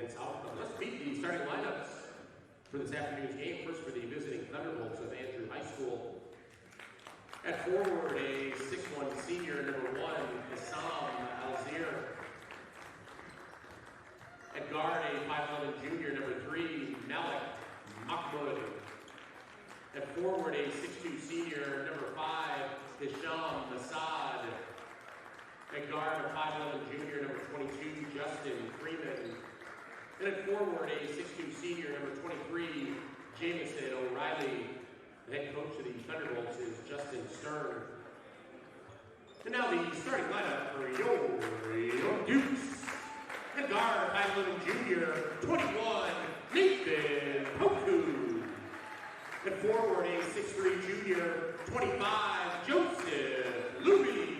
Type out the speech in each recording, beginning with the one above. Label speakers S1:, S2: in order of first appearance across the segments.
S1: Let's meet the starting lineups for this afternoon's game. First for the visiting Thunderbolts of Andrew High School. At forward, a 6'1" senior, number 1, Hassam Alzir. At guard, a 5'11" junior, number 3, Malik Mahmoud. At forward, a 6'2" senior, number 5, Hisham Masad. At guard, a 5'11" junior, number 22, Justin Freeman. And at forward, a 6'2" senior, number 23, Jamison O'Reilly. The head coach of the Thunderbolts is Justin Stern. And now the starting lineup for your Dukes. At guard, 5'11" junior, 21, Nathan Poku. At forward, a 6'3" junior, 25, Joseph Louie.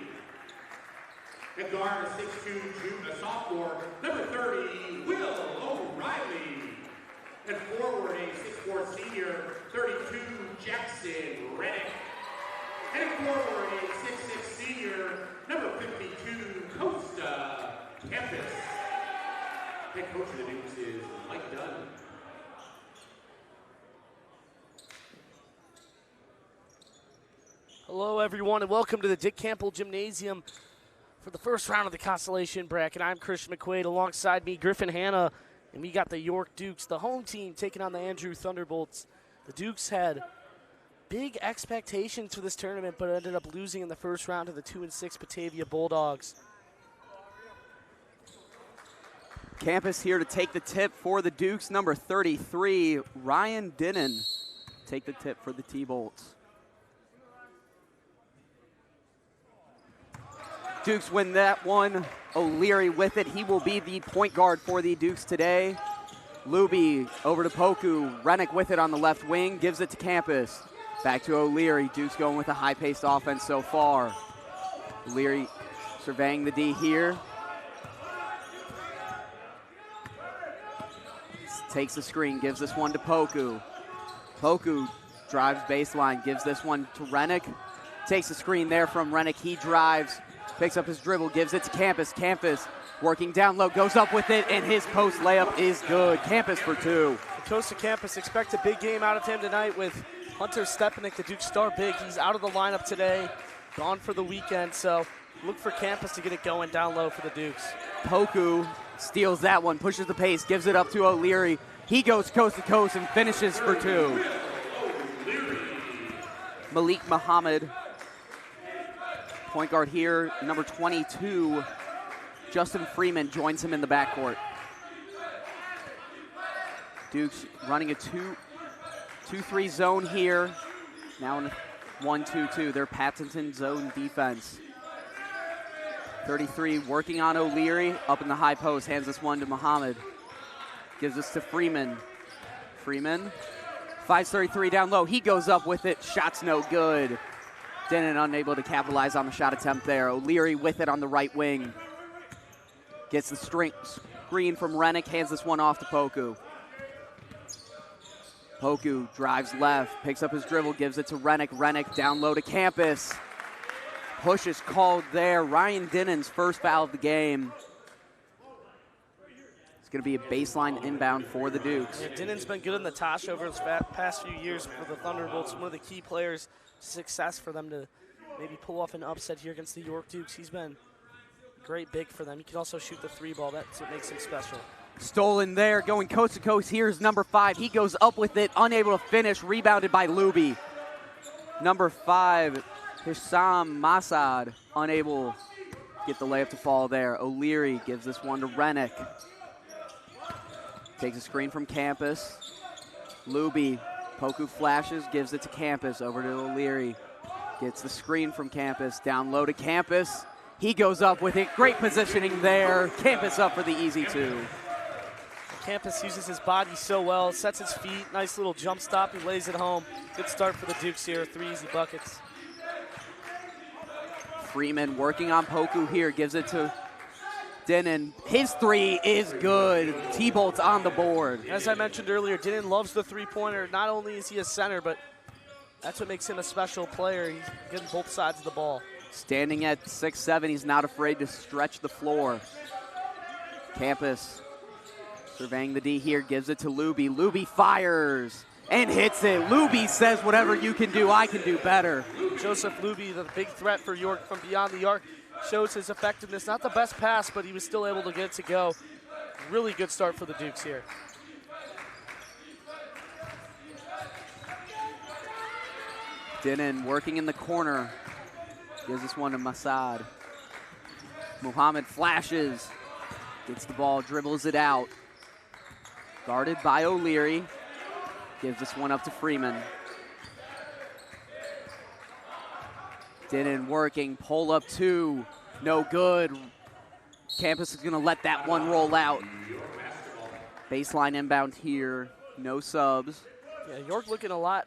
S1: At guard, a 6'2", sophomore, number 30, Will O'Reilly. At forward, a 6'4" senior, 32, Jackson Reddick. And at forward, a 6'6" senior, number 52, Costa Campus. Head coach of the Dukes is Mike Dunn.
S2: Hello, everyone, and welcome to the Dick Campbell Gymnasium for the first round of the Consolation bracket. I'm Christian McQuaid. Alongside me, Griffin, Hanna, and we got the York Dukes, the home team, taking on the Andrew Thunderbolts. The Dukes had big expectations for this tournament, but ended up losing in the first round to the 2-6 Batavia Bulldogs.
S3: Campus here to take the tip for the Dukes, number 33, Ryan Dinnan. Take the tip for the T-Bolts. Dukes win that one. O'Leary with it. He will be the point guard for the Dukes today. Luby over to Poku. Rennick with it on the left wing. Gives it to Campus. Back to O'Leary. Dukes going with a high-paced offense so far. O'Leary surveying the D here. Takes the screen. Gives this one to Poku. Poku drives baseline. Gives this one to Rennick. Takes the screen there from Rennick. He drives. Picks up his dribble, gives it to Campus. Campus working down low, goes up with it, and his post layup is good. Campus for 2.
S2: The coach of Campus expect a big game out of him tonight with Hunter Stepanek, the Duke star big. He's out of the lineup today, gone for the weekend, so look for Campus to get it going down low for the Dukes.
S3: Poku steals that one, pushes the pace, gives it up to O'Leary. He goes coast to coast and finishes for 2. Malik Muhammad. Point guard here, number 22, Justin Freeman joins him in the backcourt. Dukes running a 2-3 zone here. Now in a 1-2-2, their Patterson zone defense. 33 working on O'Leary, up in the high post, hands this one to Muhammad. Gives this to Freeman. Freeman, 5'33 down low, he goes up with it, shot's no good. Dinnan unable to capitalize on the shot attempt there. O'Leary with it on the right wing. Gets the screen from Rennick, hands this one off to Poku. Poku drives left, picks up his dribble, gives it to Rennick. Rennick down low to Campus. Push is called there. Ryan Dinnan's first foul of the game. It's going to be a baseline inbound for the Dukes.
S2: Yeah, Dinnan's been good in the Tosh over his past few years for the Thunderbolts. One of the key players, success for them to maybe pull off an upset here against the York Dukes. He's been great big for them. He can also shoot the 3-ball. That's what makes him special.
S3: Stolen there, going coast to coast. Here's number 5. He goes up with it, unable to finish, rebounded by Luby. Number 5, Hisham Masad, unable to get the layup to fall there. O'Leary gives this one to Rennick. Takes a screen from Campus. Luby, Poku flashes, gives it to Campus, over to O'Leary. Gets the screen from Campus, down low to Campus. He goes up with it, great positioning there. Campus up for the easy 2.
S2: Campus uses his body so well, sets his feet, nice little jump stop, he lays it home. Good start for the Dukes here, 3 easy buckets.
S3: Freeman working on Poku here, gives it to Dinnan. His 3 is good. T-Bolt's on the board.
S2: As I mentioned earlier, Dinnan loves the 3-pointer. Not only is he a center, but that's what makes him a special player. He's getting both sides of the ball.
S3: Standing at 6'7", he's not afraid to stretch the floor. Campus Surveying the D here, gives it to Luby. Luby fires and hits it. Luby says, whatever you can do, I can do better.
S2: Joseph Luby, the big threat for York from beyond the arc, shows his effectiveness. Not the best pass, but he was still able to get it to go. Really good start for the Dukes here.
S3: Dinnan working in the corner. Gives this one to Masad. Muhammad flashes. Gets the ball, dribbles it out. Guarded by O'Leary. Gives this one up to Freeman. Dinnan working, pull up 2. No good. Campus is gonna let that one roll out. Baseline inbound here, no subs.
S2: Yeah, York looking a lot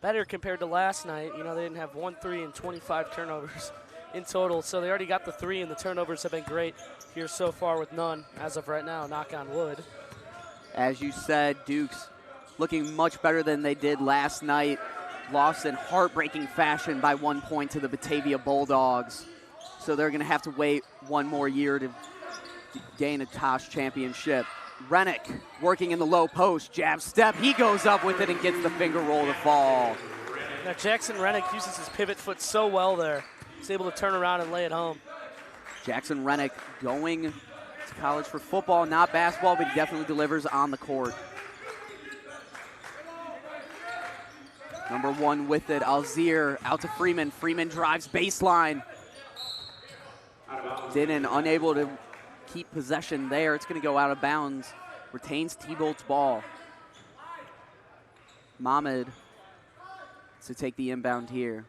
S2: better compared to last night. You know, they didn't have 1 3 and 25 turnovers in total, so they already got the 3, and the turnovers have been great here so far with none as of right now, knock on wood.
S3: As you said, Dukes looking much better than they did last night. Lost in heartbreaking fashion by 1 point to the Batavia Bulldogs. So they're gonna have to wait 1 more year to gain a Tosh championship. Rennick working in the low post, jab step, he goes up with it and gets the finger roll to fall.
S2: Now Jackson Rennick uses his pivot foot so well there. He's able to turn around and lay it home.
S3: Jackson Rennick going to college for football, not basketball, but he definitely delivers on the court. Number 1 with it, Alzir out to Freeman. Freeman drives baseline. Dinnan unable to keep possession there. It's going to go out of bounds. Retains T-Bolt's ball. Mohamed to take the inbound here.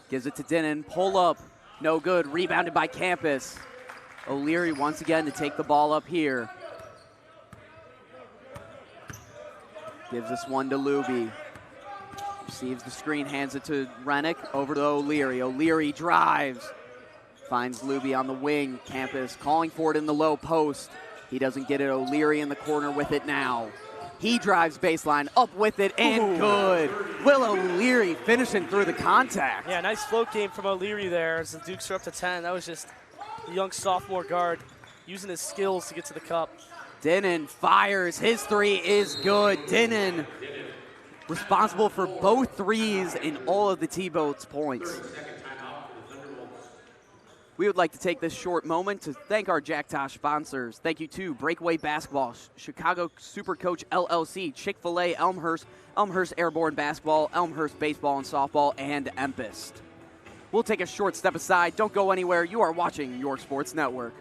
S3: Gives it to Dinnan. Pull up. No good. Rebounded by Campus. O'Leary once again to take the ball up here. Gives this one to Luby. Receives the screen, hands it to Rennick. Over to O'Leary. O'Leary drives. Finds Luby on the wing. Campus calling for it in the low post. He doesn't get it. O'Leary in the corner with it now. He drives baseline, up with it, and good. Will O'Leary finishing through the contact.
S2: Yeah, nice float game from O'Leary there as the Dukes are up to 10. That was just the young sophomore guard using his skills to get to the cup.
S3: Dinnan fires. His 3 is good. Dinnan responsible for both 3s in all of the T-Boats points. We would like to take this short moment to thank our Jack Tosh sponsors. Thank you to Breakaway Basketball, Chicago Supercoach LLC, Chick-fil-A, Elmhurst, Elmhurst Airborne Basketball, Elmhurst Baseball and Softball, and Empist. We'll take a short step aside. Don't go anywhere. You are watching York Sports Network.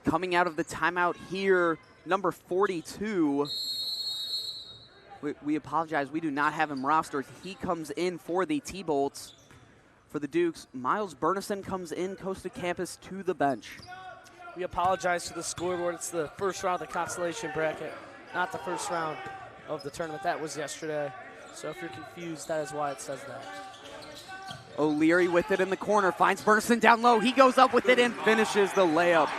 S3: Coming out of the timeout here, number 42. We apologize, we do not have him rostered. He comes in for the T-Bolts. For the Dukes, Miles Burnison comes in, Coastal Campus to the bench.
S2: We apologize to the scoreboard. It's the first round of the Consolation bracket, not the first round of the tournament. That was yesterday. So if you're confused, that is why it says that.
S3: O'Leary with it in the corner, finds Burnison down low. He goes up with it and finishes the layup.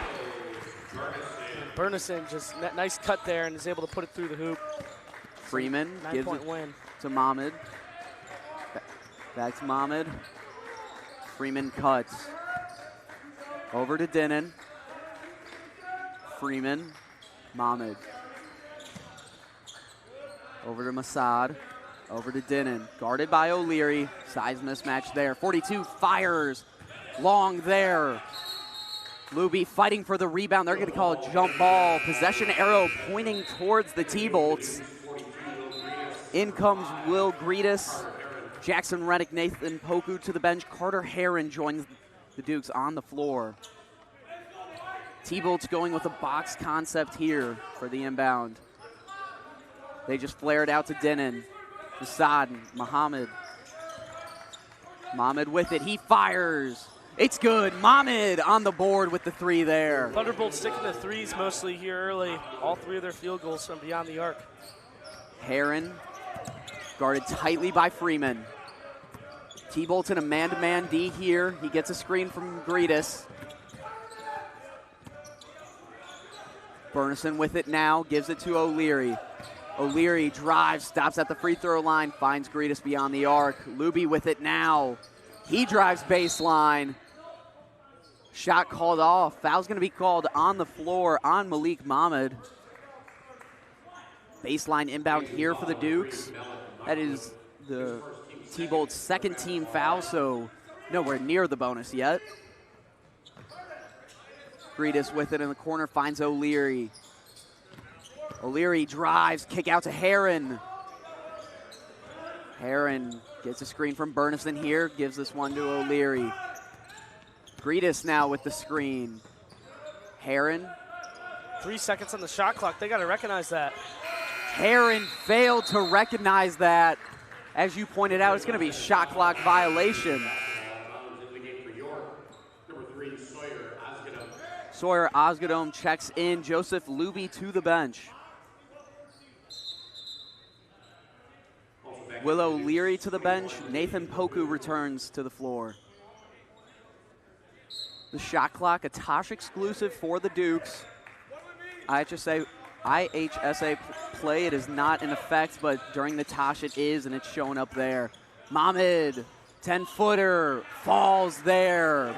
S2: Burnison just nice cut there and is able to put it through the hoop.
S3: Freeman gives it
S2: win
S3: to Mohamed. Back to Mohamed. Freeman cuts. Over to Dinnan. Freeman. Mohamed. Over to Masad. Over to Dinnan. Guarded by O'Leary. Size mismatch there. 42 fires. Long there. Luby fighting for the rebound. They're going to call a jump ball. Possession arrow pointing towards the T-Bolts. In comes Will Greetus. Jackson Rennick, Nathan Poku to the bench. Carter Herron joins the Dukes on the floor. T-Bolts going with a box concept here for the inbound. They just flare it out to Dinnan. Masad, Mohamed. Mohamed with it. He fires. It's good. Mohamed on the board with the 3 there.
S2: Thunderbolts sticking to threes mostly here early. All 3 of their field goals from beyond the arc.
S3: Heron guarded tightly by Freeman. T-Bolt's in a man-to-man D here. He gets a screen from Griffin. Burnison with it now, gives it to O'Leary. O'Leary drives, stops at the free throw line, finds Griffin beyond the arc. Luby with it now. He drives baseline. Shot called off. Foul's going to be called on the floor on Malik Mohamed. Baseline inbound here for the Dukes. That is the T-Bolt's second team foul, so nowhere near the bonus yet. Griffin with it in the corner, finds O'Leary. O'Leary drives, kick out to Heron. Heron gets a screen from Burnison here, gives this one to O'Leary. Griffin now with the screen. Heron.
S2: 3 seconds on the shot clock. They got to recognize that.
S3: Heron failed to recognize that. As you pointed out, it's going to be shot clock violation. Sawyer Osgodome checks in. Joseph Luby to the bench. Willow Leary to the bench. Nathan Poku returns to the floor. The shot clock, a Tosh exclusive for the Dukes. IHSA play, it is not in effect, but during the Tosh it is, and it's showing up there. Mohamed, 10-footer, falls there.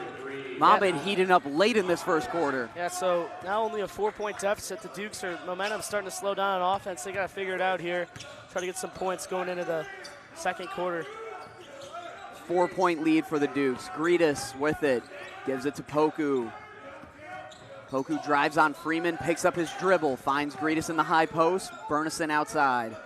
S3: Mohamed heating up late in this first quarter.
S2: Yeah, so now only a 4-point deficit. The Dukes are momentum starting to slow down on offense. They got to figure it out here. Try to get some points going into the second quarter.
S3: 4-point lead for the Dukes. Griffin with it, gives it to Poku. Poku drives on Freeman, picks up his dribble, finds Griffin in the high post. Burnison outside.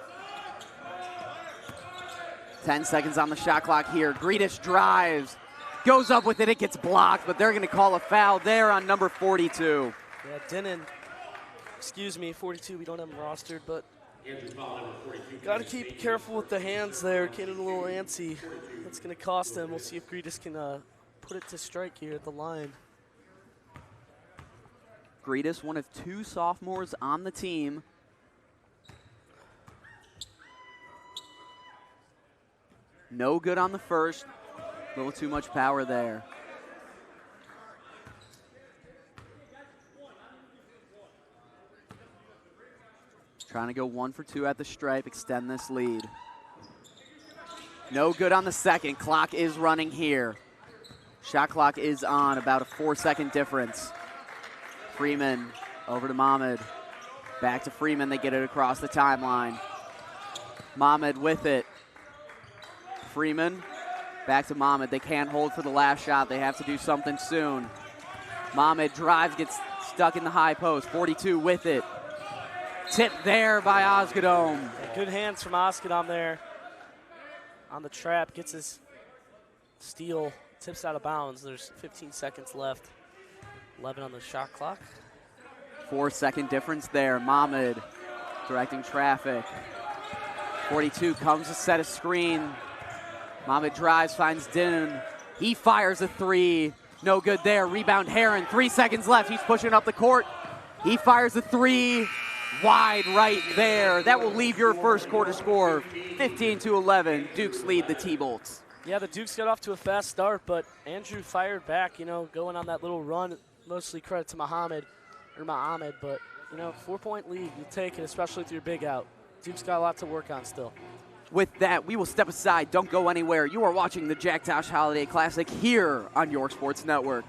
S3: 10 seconds on the shot clock here. Griffin drives, goes up with it, it gets blocked, but they're going to call a foul there on number 42.
S2: Yeah, Denon, 42, we don't have him rostered, but got to keep careful with the hands there, getting a little antsy. That's going to cost them. We'll see if Griffin can put it to strike here at the line.
S3: Griffin, one of 2 sophomores on the team. No good on the first. A little too much power there. Trying to go 1 for 2 at the stripe, extend this lead. No good on the second. Clock is running here. Shot clock is on, about a 4-second difference. Freeman over to Mohamed. Back to Freeman, they get it across the timeline. Mohamed with it. Freeman, back to Mohamed. They can't hold for the last shot. They have to do something soon. Mohamed drives, gets stuck in the high post. 42 with it. Tipped there by Osgodome.
S2: Good hands from Osgodome there on the trap. Gets his steal, tips out of bounds. There's 15 seconds left. 11 on the shot clock.
S3: 4-second difference there. Mohamed directing traffic. 42 comes to set a screen. Mohamed drives, finds Denon. He fires a 3. No good there. Rebound Heron. 3 seconds left. He's pushing up the court. He fires a 3. Wide right there. That will leave your first quarter score 15-11. Dukes lead the T-Bolts.
S2: Yeah, the Dukes got off to a fast start, but Andrew fired back, going on that little run. Mostly credit to Mohamed, but, 4-point lead, you take it, especially with your big out. Dukes got a lot to work on still.
S3: With that, we will step aside. Don't go anywhere. You are watching the Jack Tosh Holiday Classic here on York Sports Network.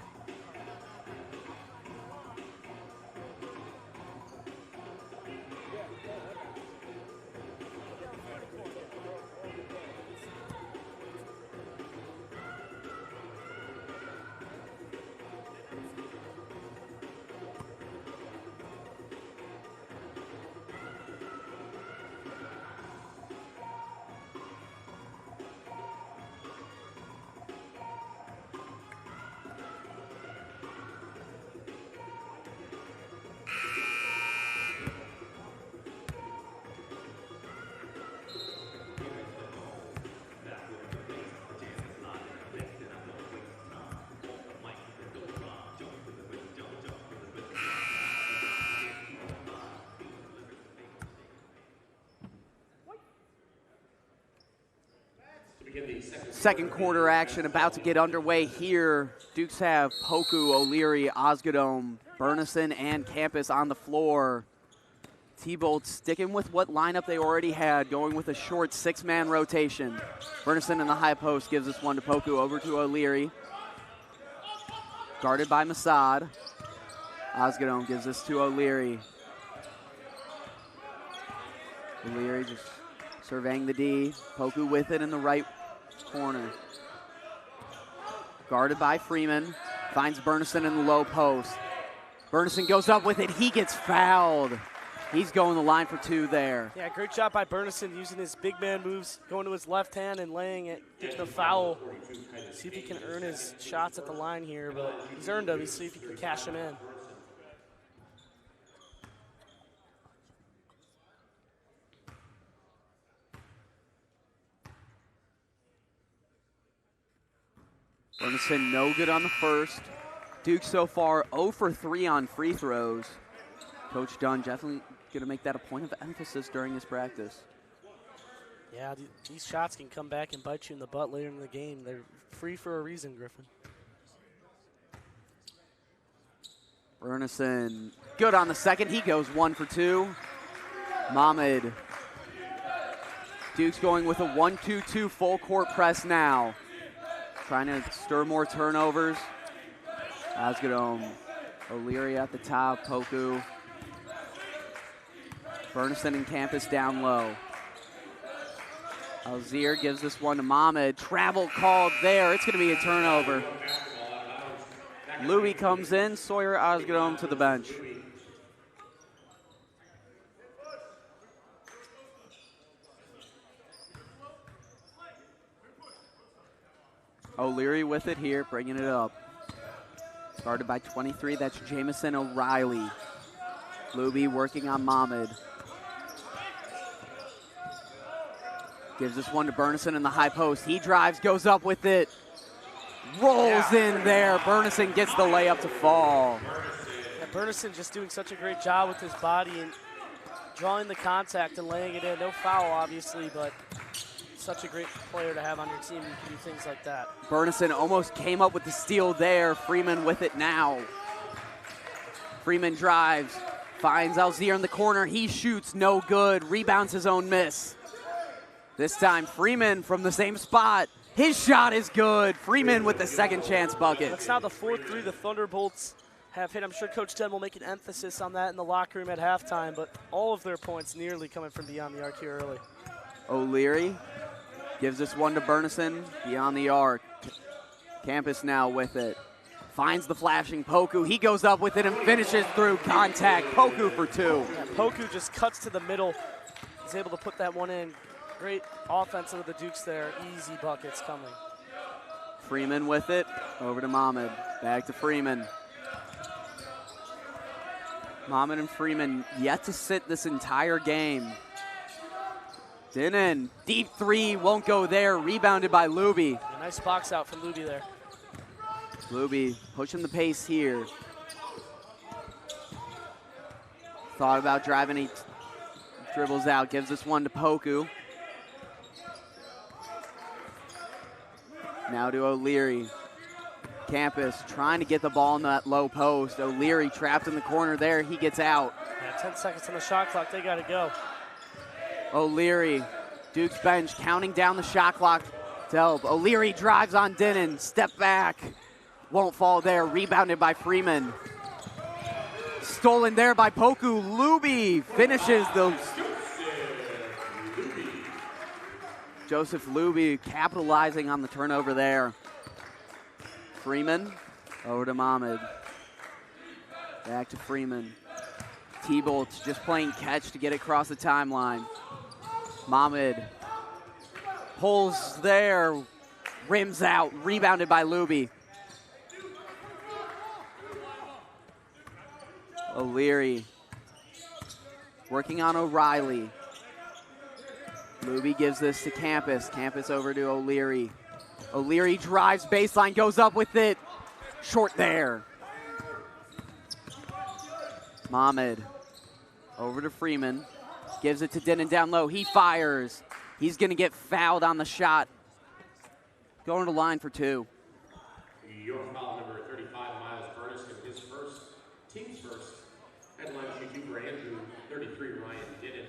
S1: begin the
S3: Second quarter action about to get underway here. Dukes have Poku, O'Leary, Osgodome, Burnison, and Campus on the floor. T-Bolt sticking with what lineup they already had, going with a short 6-man rotation. Burnison in the high post gives this one to Poku, over to O'Leary. Guarded by Masad. Osgodome gives this to O'Leary. O'Leary just surveying the D. Poku with it in the right corner. Guarded by Freeman. Finds Burnison in the low post. Burnison goes up with it. He gets fouled. He's going the line for 2 there.
S2: Yeah, great job by Burnison using his big man moves, going to his left hand and laying it, getting the foul. See if he can earn his shots at the line here, but he's earned them. He's see if he can cash them in.
S3: Burnison no good on the first. Duke so far 0 for 3 on free throws. Coach Dunn definitely going to make that a point of emphasis during his practice.
S2: Yeah, these shots can come back and bite you in the butt later in the game. They're free for a reason, Griffin.
S3: Burnison good on the second. He goes 1 for 2. Mohamed. Duke's going with a 1-2-2 full court press now. Trying to stir more turnovers. Osgodome, O'Leary at the top, Poku. Burnison and Campus down low. Alzier gives this one to Mohamed. Travel called there. It's going to be a turnover. Louis comes in. Sawyer Osgodome to the bench. O'Leary with it here, bringing it up. Guarded by 23, that's Jamison O'Reilly. Luby working on Mohamed. Gives this one to Burnison in the high post. He drives, goes up with it. Rolls in there. Burnison gets the layup to fall.
S2: Yeah, Burnison just doing such a great job with his body and drawing the contact and laying it in. No foul, obviously, but such a great player to have on your team who can do things like that.
S3: Burnison almost came up with the steal there. Freeman with it now. Freeman drives, finds Alzier in the corner. He shoots, no good. Rebounds his own miss. This time Freeman from the same spot. His shot is good. Freeman with the second chance bucket.
S2: That's now the 4th-3 the Thunderbolts have hit. I'm sure Coach Dunn will make an emphasis on that in the locker room at halftime, but all of their points nearly coming from beyond the arc here early.
S3: O'Leary gives this one to Burnison beyond the arc. Campus now with it. Finds the flashing Poku. He goes up with it and finishes through contact. Poku for 2.
S2: Yeah, Poku just cuts to the middle. He's able to put that one in. Great offense of the Dukes there. Easy buckets coming.
S3: Freeman with it. Over to Mohamed. Back to Freeman. Mohamed and Freeman yet to sit this entire game. Dinnan, deep 3, won't go there. Rebounded by Luby.
S2: A nice box out from Luby there.
S3: Luby pushing the pace here. Thought about driving, he dribbles out, gives this one to Poku. Now to O'Leary. Campus trying to get the ball in that low post. O'Leary trapped in the corner there. He gets out.
S2: Yeah, 10 seconds on the shot clock. They got to go.
S3: O'Leary, Duke's bench, counting down the shot clock to help. O'Leary drives on Dinnan. Step back. Won't fall there. Rebounded by Freeman. Stolen there by Poku. Luby finishes the... Joseph Luby capitalizing on the turnover there. Freeman over to Mohamed. Back to Freeman. T-Bolt's just playing catch to get it across the timeline. Mohamed pulls there, rims out, rebounded by Luby. O'Leary working on O'Reilly. Luby gives this to Campus. Campus over to O'Leary. O'Leary drives baseline, goes up with it. Short there. Mohamed over to Freeman. Gives it to Dinnan down low. He fires. He's going to get fouled on the shot. going to the line for 2.
S1: Your foul number 35, Miles Burnison, his first, team's first. Headline shoot 2 for Andrew, 33, Ryan Didden.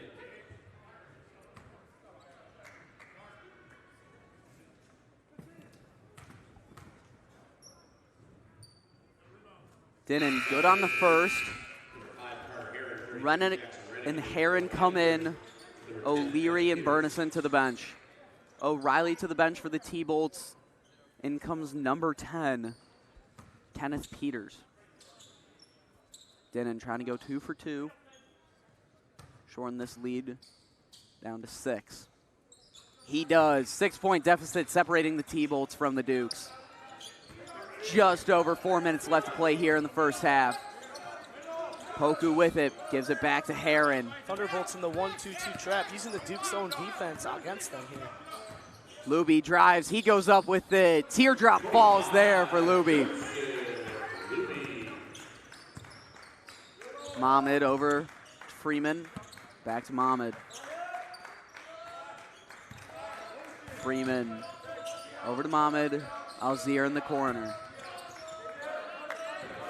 S3: Dinnan good on the first. Rennick and Heron come in. O'Leary and Burnison to the bench. O'Reilly to the bench for the T-Bolts. In comes number 10, Kenneth Peters. Dinnan trying to go 2 for 2. Shorten this lead down to 6. He does. 6-point deficit separating the T-Bolts from the Dukes. Just over 4 minutes left to play here in the first half. Poku with it, gives it back to Heron.
S2: Thunderbolts in the 1-2-2 trap, using the Duke's own defense against them here.
S3: Luby drives, he goes up with it. Teardrop falls there for Luby. Mohamed over Freeman, back to Mohamed. Freeman over to Mohamed, Alzier in the corner.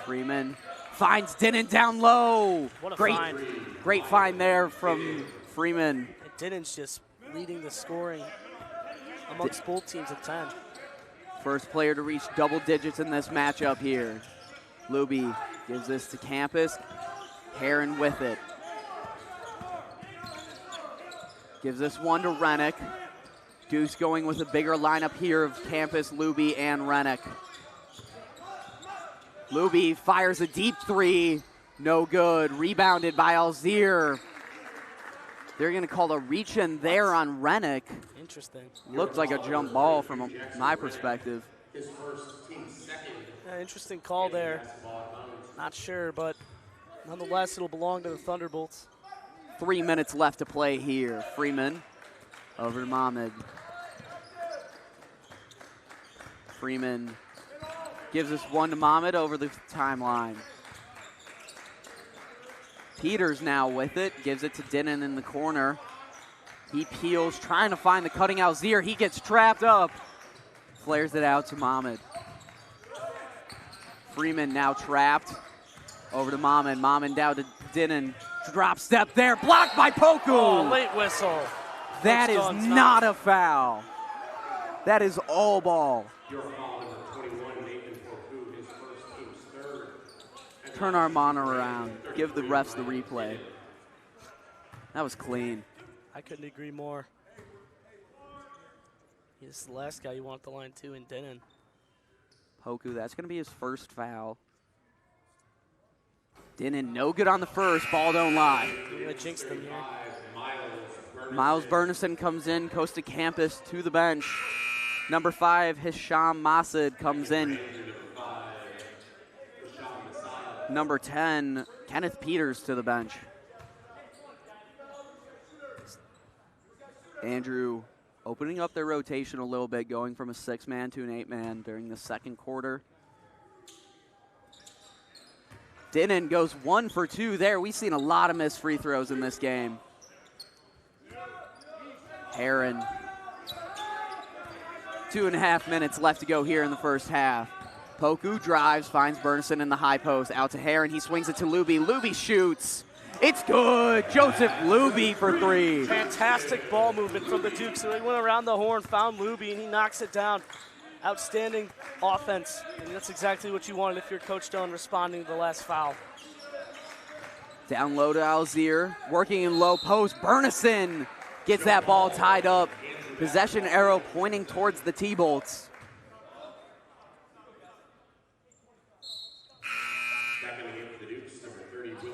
S3: Freeman finds Dinnan down low.
S2: What a
S3: great,
S2: find.
S3: Great find there from Freeman.
S2: And Dinnan's just leading the scoring amongst both teams at 10.
S3: First player to reach double digits in this matchup here. Luby gives this to Campus. Heron with it. Gives this one to Rennick. Deuce going with a bigger lineup here of Campus, Luby, and Rennick. Luby fires a deep 3. No good. Rebounded by Alzier. They're going to call a reach-in there on Rennick.
S2: Interesting.
S3: Looked like a jump ball from my perspective.
S2: Yeah, interesting call there. Not sure, but nonetheless, it'll belong to the Thunderbolts.
S3: 3 minutes left to play here. Freeman over to Mohamed. Freeman gives us one to Mohamed over the timeline. Peters now with it, gives it to Dinnan in the corner. He peels, trying to find the cutting Alzier. He gets trapped up. Flares it out to Mohamed. Freeman now trapped. Over to Mohamed. Mohamed down to Dinnan. Drop step there, blocked by Poku.
S2: Oh, late whistle.
S3: That is not a foul. That is all ball.
S1: Your foul number 21, Nathan Poku, his first, team's third.
S3: Turn our monitor around. Give the refs the replay. That was clean.
S2: I couldn't agree more. He's the last guy you want at the line too in Dinnan.
S3: Poku, that's going to be his first foul. Dinnan, no good on the first. Ball don't lie.
S2: You're going to jinx them here.
S3: Miles Burnison comes in, Costa Campus to the bench. Number 5, Hisham Masid comes in. Number 10, Kenneth Peters to the bench. Andrew opening up their rotation a little bit, going from a 6-man to an 8-man during the second quarter. Dinnan goes 1 for 2 there. We've seen a lot of missed free throws in this game. Heron. 2.5 minutes left to go here in the first half. Poku drives, finds Burnison in the high post. Out to Heron. He swings it to Luby. Luby shoots. It's good. Joseph Luby for 3.
S2: Fantastic ball movement from the Dukes. So he went around the horn, found Luby, and he knocks it down. Outstanding offense. And that's exactly what you wanted if you're Coach Stone responding to the last foul.
S3: Down low to Alzier. Working in low post. Burnison gets that ball tied up. Possession arrow pointing towards the T-Bolts.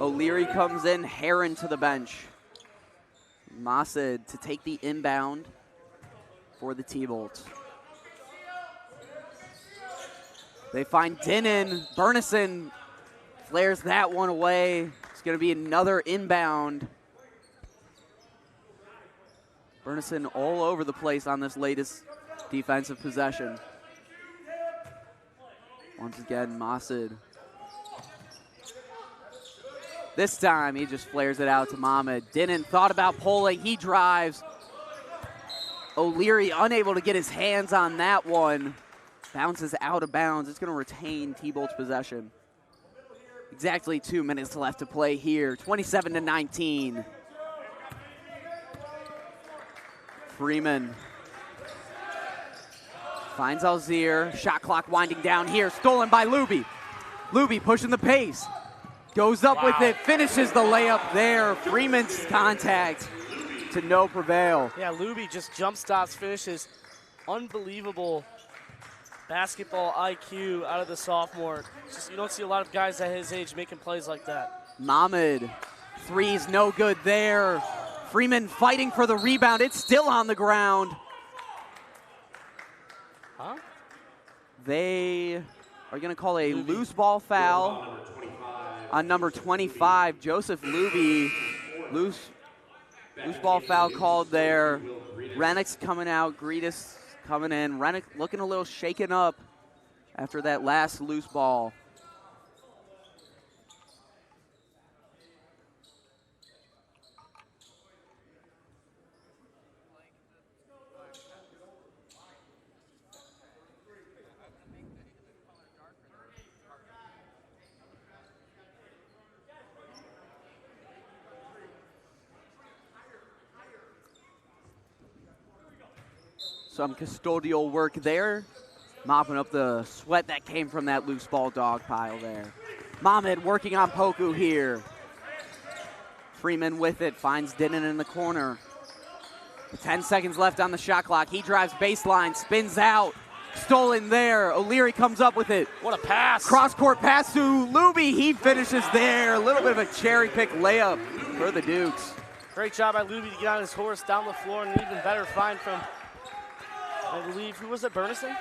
S3: O'Leary comes in, Heron to the bench. Masid to take the inbound for the T-Bolts. They find Dinnan. Burnison flares that one away. It's going to be another inbound. Burnison all over the place on this latest defensive possession. Once again, Masid. This time, he just flares it out to Mohamed. Dinnan thought about pulling. He drives. O'Leary unable to get his hands on that one. Bounces out of bounds. It's going to retain T-Bolt's possession. Exactly 2 minutes left to play here. 27-19. Freeman finds Alzier. Shot clock winding down here. Stolen by Luby. Luby pushing the pace. Goes up with it. Finishes the layup there. Freeman's contact to no prevail.
S2: Yeah, Luby just jump stops, finishes. Unbelievable basketball IQ out of the sophomore. Just, you don't see a lot of guys at his age making plays like that.
S3: Mohamed, three's no good there. Freeman fighting for the rebound. It's still on the ground.
S2: Huh?
S3: They are going to call a loose ball foul on number 25, Joseph Luby. Loose ball foul called there. Rennick's coming out, Greetis coming in. Rennick looking a little shaken up after that last loose ball. Some custodial work there, mopping up the sweat that came from that loose ball dog pile there. Mohamed working on Poku here. Freeman with it, finds Dinnan in the corner. 10 seconds left on the shot clock. He drives baseline, spins out, stolen there. O'Leary comes up with it.
S2: What a pass.
S3: Cross-court pass to Luby. He finishes there. A little bit of a cherry-pick layup for the Dukes.
S2: Great job by Luby to get on his horse down the floor, and an even better find from, I believe, who was it, Burnison?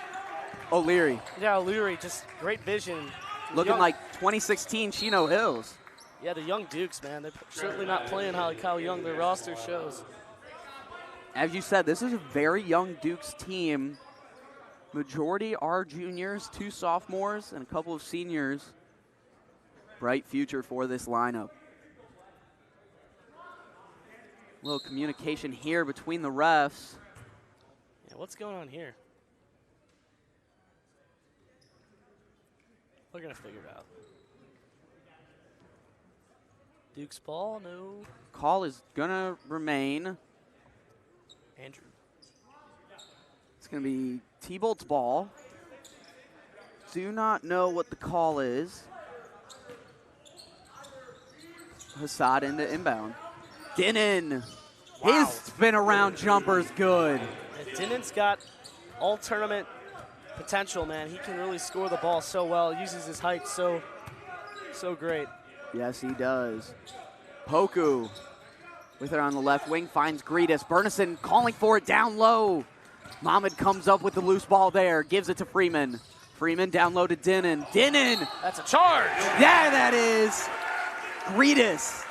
S3: O'Leary.
S2: Yeah, O'Leary, just great vision.
S3: Looking like 2016 Chino Hills.
S2: Yeah, the young Dukes, man. They're certainly not playing how young their roster shows.
S3: As you said, this is a very young Dukes team. Majority are juniors, 2 sophomores, and a couple of seniors. Bright future for this lineup. A little communication here between the refs.
S2: Yeah, what's going on here? We're going to figure it out. Duke's ball, no.
S3: Call is going to remain.
S2: Andrew.
S3: It's going to be T-Bolt's ball. Do not know what the call is. Hassad into inbound. Dinnan.
S2: Wow.
S3: His spin around jumper's good.
S2: And Dinnan's got all tournament potential, man. He can really score the ball so well. Uses his height so great.
S3: Yes, he does. Poku with it on the left wing, finds Greetis. Burnison calling for it down low. Mohamed comes up with the loose ball there, gives it to Freeman. Freeman down low to Dinnan. Dinnan!
S2: That's a charge!
S3: Yeah, that is. Greetis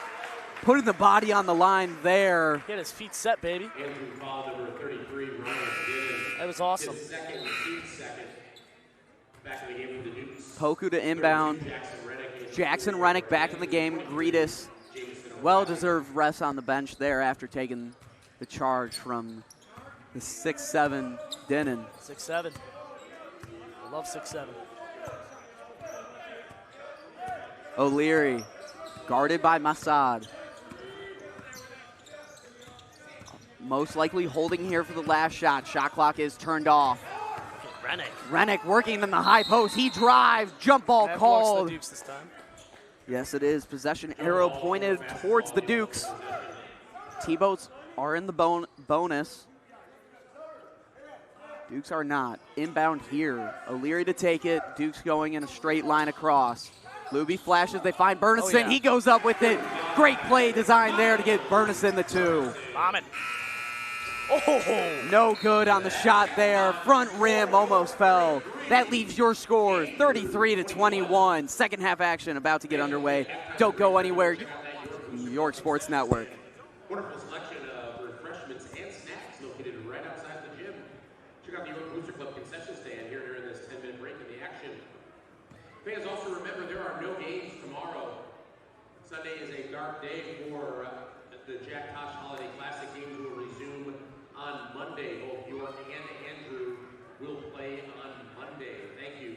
S3: putting the body on the line there.
S2: He had his feet set, baby.
S1: Number 33, Ryan Dinnan.
S2: That was awesome.
S1: His second. Back in the game for the Dukes.
S3: Poku to inbound. Jackson Rennick back in the game. Greetis, well-deserved rest on the bench there after taking the charge from the 6'7" Dinnan.
S2: 6'7". I love 6'7".
S3: O'Leary guarded by Massad. Most likely holding here for the last shot. Shot clock is turned off.
S2: Rennick.
S3: Rennick working in the high post. He drives. Jump ball called.
S2: The Dukes this time.
S3: Yes, it is. Possession arrow pointed towards the Dukes. T-Boats are in the bonus. Dukes are not. Inbound here. O'Leary to take it. Dukes going in a straight line across. Luby flashes. They find Burnison.
S2: Oh, yeah.
S3: He goes up with it. Great play design there to get Burnison the 2.
S2: Vomit. Oh!
S3: No good on the shot there. Front rim almost fell. That leaves your score 33-21. Second half action about to get underway. Don't go anywhere. New York Sports Network.
S1: Wonderful selection of refreshments and snacks located right outside the gym. Check out the York Booster Club concession stand here during this 10-minute break in the action. Fans, also remember there are no games tomorrow. Sunday is a dark day for the Jack Tosh Holiday Classic. Games will resume on Monday. Both York and Andrew will play on Monday. Thank you.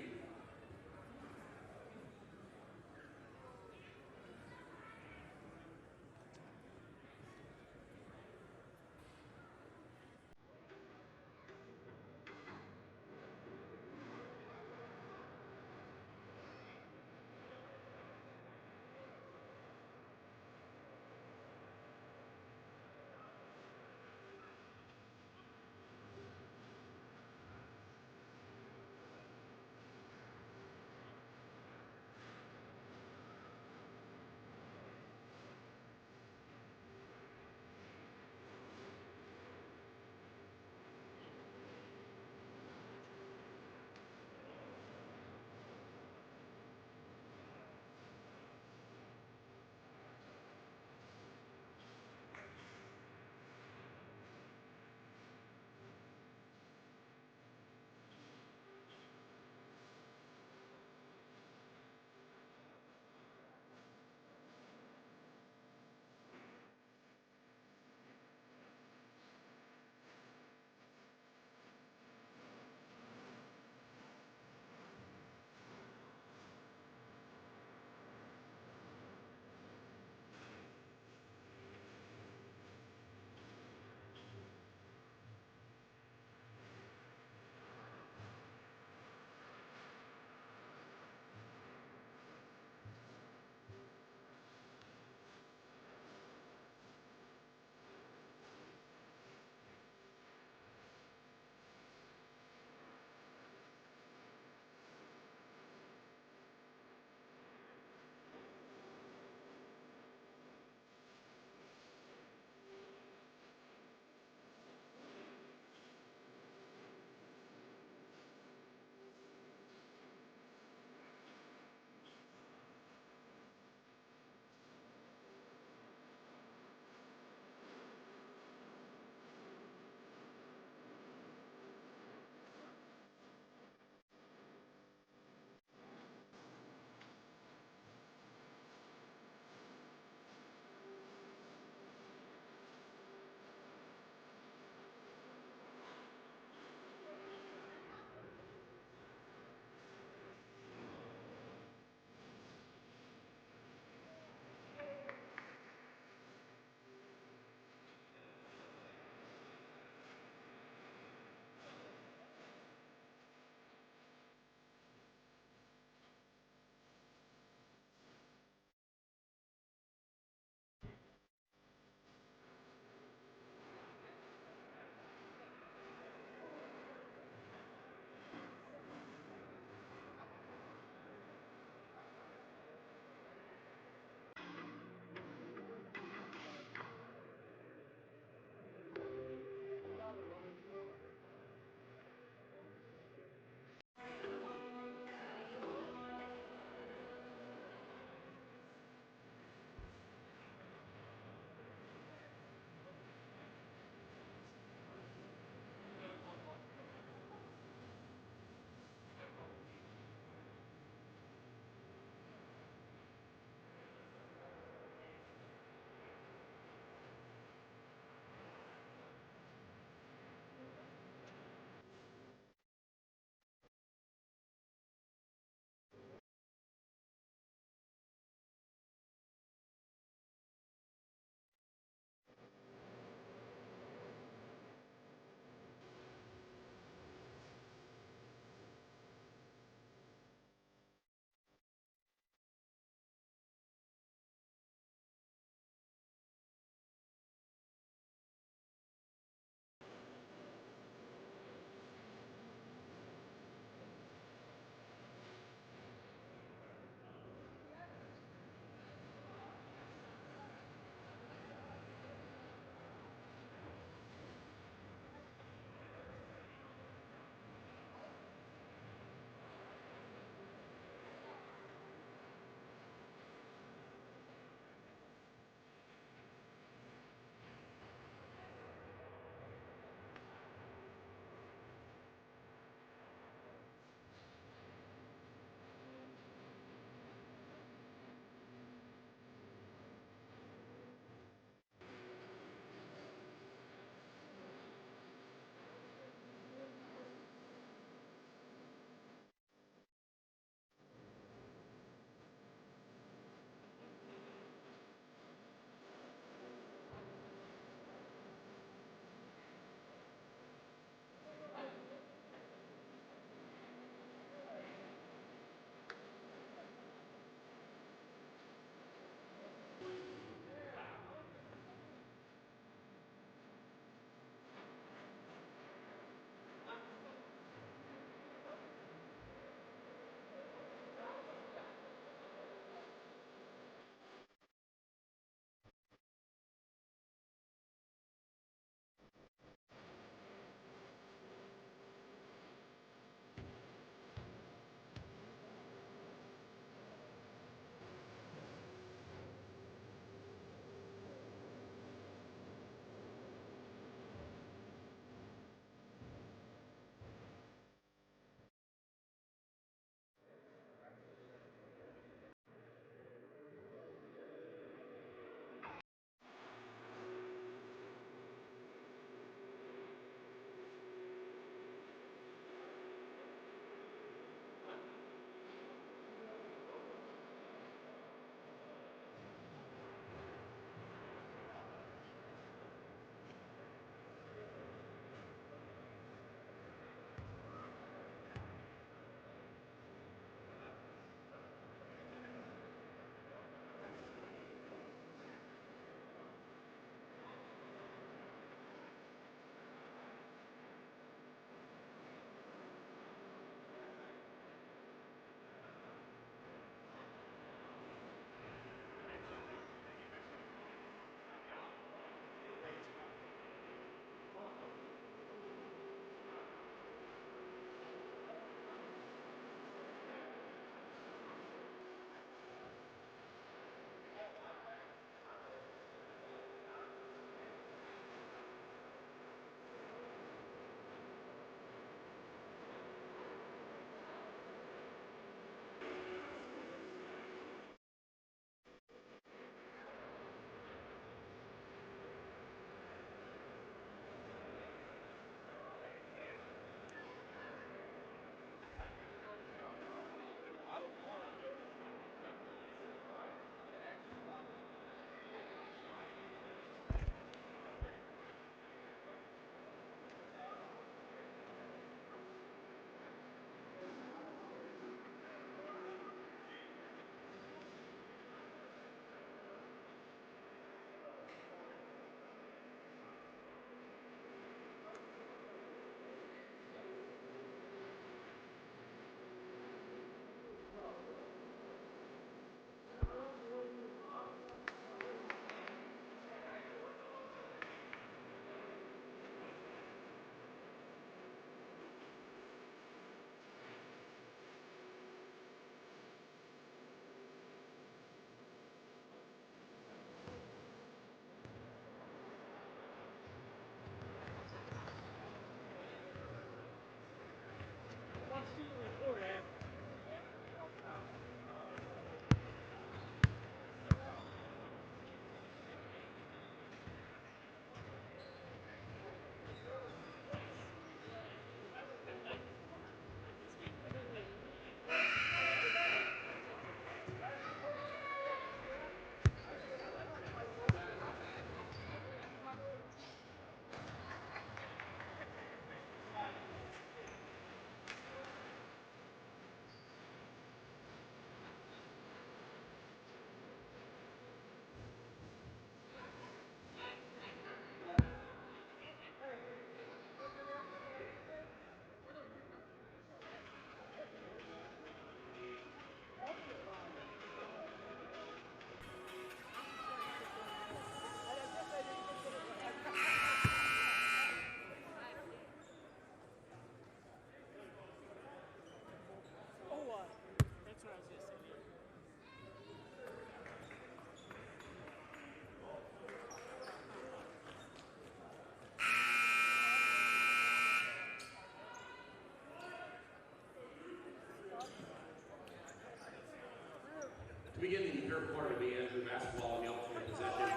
S1: begin the third quarter of the Andrew basketball in the alternate possession.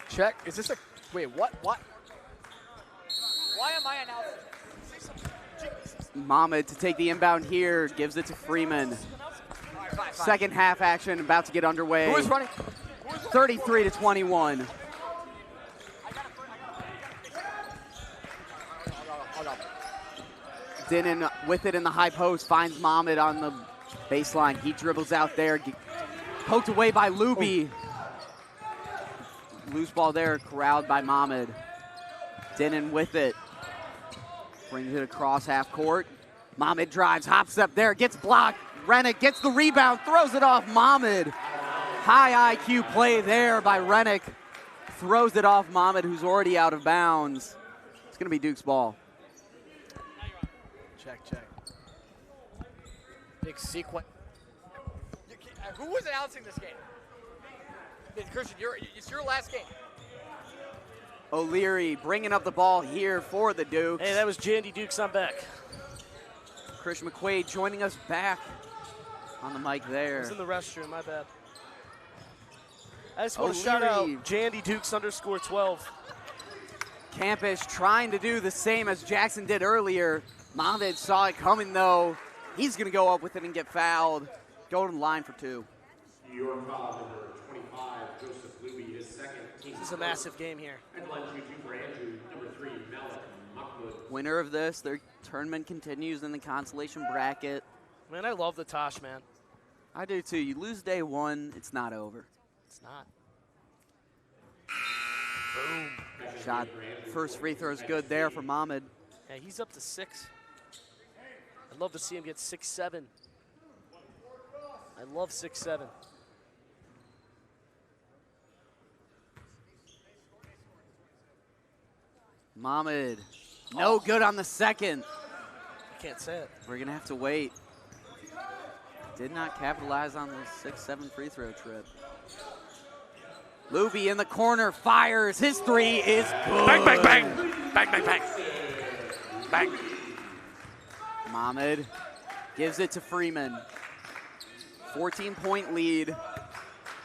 S4: Check. Is this a... Wait, what? What? Why am I announcing?
S3: Mohamed to take the inbound here, gives it to Freeman.
S4: Fine.
S3: Second half action about to get underway.
S4: Who is running?
S3: 33 to 21.
S4: Hold on.
S3: Dinnan with it in the high post, finds Mohamed on the baseline. He dribbles out there, poked away by Luby. Loose ball there, corralled by Mohamed. Dinnan with it. Brings it across half court. Mohamed drives, hops up there, gets blocked. Rennick gets the rebound, throws it off Mohamed. High IQ play there by Rennick. Throws it off Mohamed, who's already out of bounds. It's going to be Duke's ball.
S4: Check. Big sequence. Who was announcing this game? Christian, it's your last game.
S3: O'Leary bringing up the ball here for the Dukes.
S2: Hey, that was Jandy Dukes. I'm back.
S3: Chris McQuaid joining us back on the mic
S2: I
S3: there.
S2: was in the restroom. My bad. I just want to shout out Jandy Dukes _12.
S3: Campus trying to do the same as Jackson did earlier. Mohamed saw it coming though. He's going to go up with it and get fouled. Go to the line for two.
S1: Your foul number 25, Joseph Luby, his second.
S2: This is a massive game here.
S1: And line 2 for Andrew, number 3, Malik Mahmoud.
S3: Winner of this, their tournament continues in the consolation bracket.
S2: Man, I love the Tosh, man.
S3: I do too. You lose day one, it's not over.
S2: It's not.
S3: Boom. Shot. First free throw is good there for Mohamed.
S2: Yeah, he's up to 6. I'd love to see him get 6-7. I love 6-7.
S3: Mohamed, no good on the second.
S2: I can't say it.
S3: We're going to have to wait. Did not capitalize on the 6-7 free throw trip. Luby in the corner, fires. His three is good.
S2: Bang, bang, bang. Bang, bang, bang. Bang.
S3: Mohamed gives it to Freeman. 14-point lead.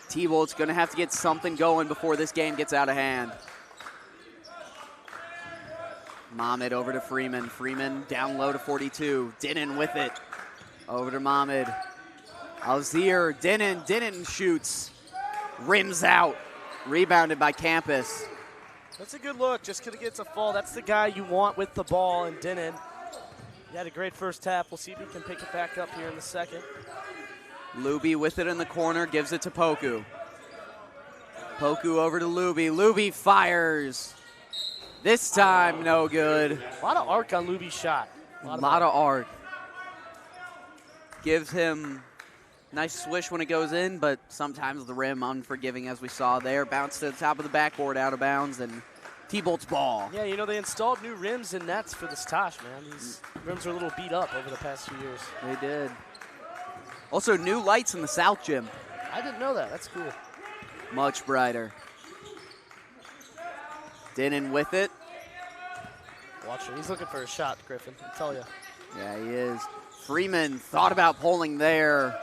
S3: T-Bolt's going to have to get something going before this game gets out of hand. Mohamed over to Freeman. Freeman down low to 42. Dinnan with it. Over to Mohamed. Alzier, Dinnan shoots. Rims out. Rebounded by Campus.
S2: That's a good look. Just gonna get a fall. That's the guy you want with the ball, and Dinnan. He had a great first half. We'll see if he can pick it back up here in the second.
S3: Luby with it in the corner, gives it to Poku. Poku over to Luby. Luby fires. This time, no good.
S2: A lot of arc on Luby's shot.
S3: A lot of arc. Gives him nice swish when it goes in, but sometimes the rim unforgiving, as we saw there. Bounce to the top of the backboard, out of bounds, and T-Bolt's ball.
S2: Yeah, you know, they installed new rims and nets for this Tosh, man. These rims are a little beat up over the past few years.
S3: They did. Also, new lights in the South Gym.
S2: I didn't know that. That's cool.
S3: Much brighter. Dinnan with it.
S2: Watch him. He's looking for a shot, Griffin. I'll tell you.
S3: Yeah, he is. Freeman thought about pulling there.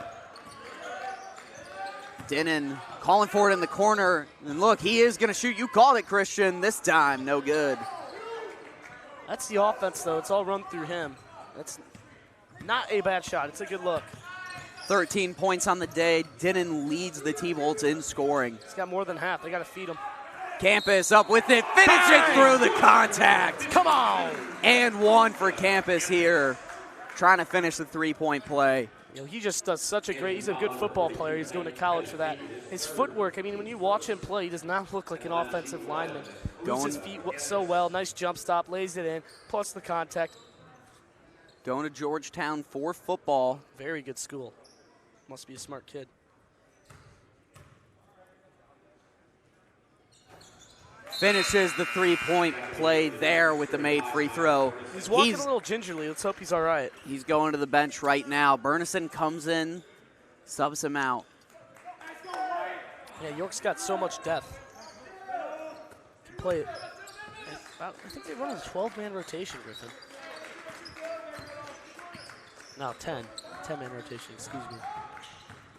S3: Dinnan calling for it in the corner. And look, he is going to shoot. You called it, Christian. This time, no good.
S2: That's the offense, though. It's all run through him. That's not a bad shot. It's a good look.
S3: 13 points on the day. Dinnan leads the T-Bolts in scoring.
S2: He's got more than half. They got to feed him.
S3: Campus up with it, finishing through the contact.
S2: Come on.
S3: And one for Campus here, trying to finish the three-point play.
S2: You know, he just does such a great, he's a good football player. He's going to college for that. His footwork, I mean, when you watch him play, he does not look like an offensive lineman. Moves his feet so well, nice jump stop, lays it in, plus the contact.
S3: Going to Georgetown for football.
S2: Very good school. Must be a smart kid.
S3: Finishes the three-point play there with the made free throw.
S2: He's walking a little gingerly. Let's hope he's all right.
S3: He's going to the bench right now. Burnison comes in, subs him out.
S2: Yeah, York's got so much depth. Can play it. I think they run a 12-man rotation, Griffin. No, 10. 10-man rotation, excuse me.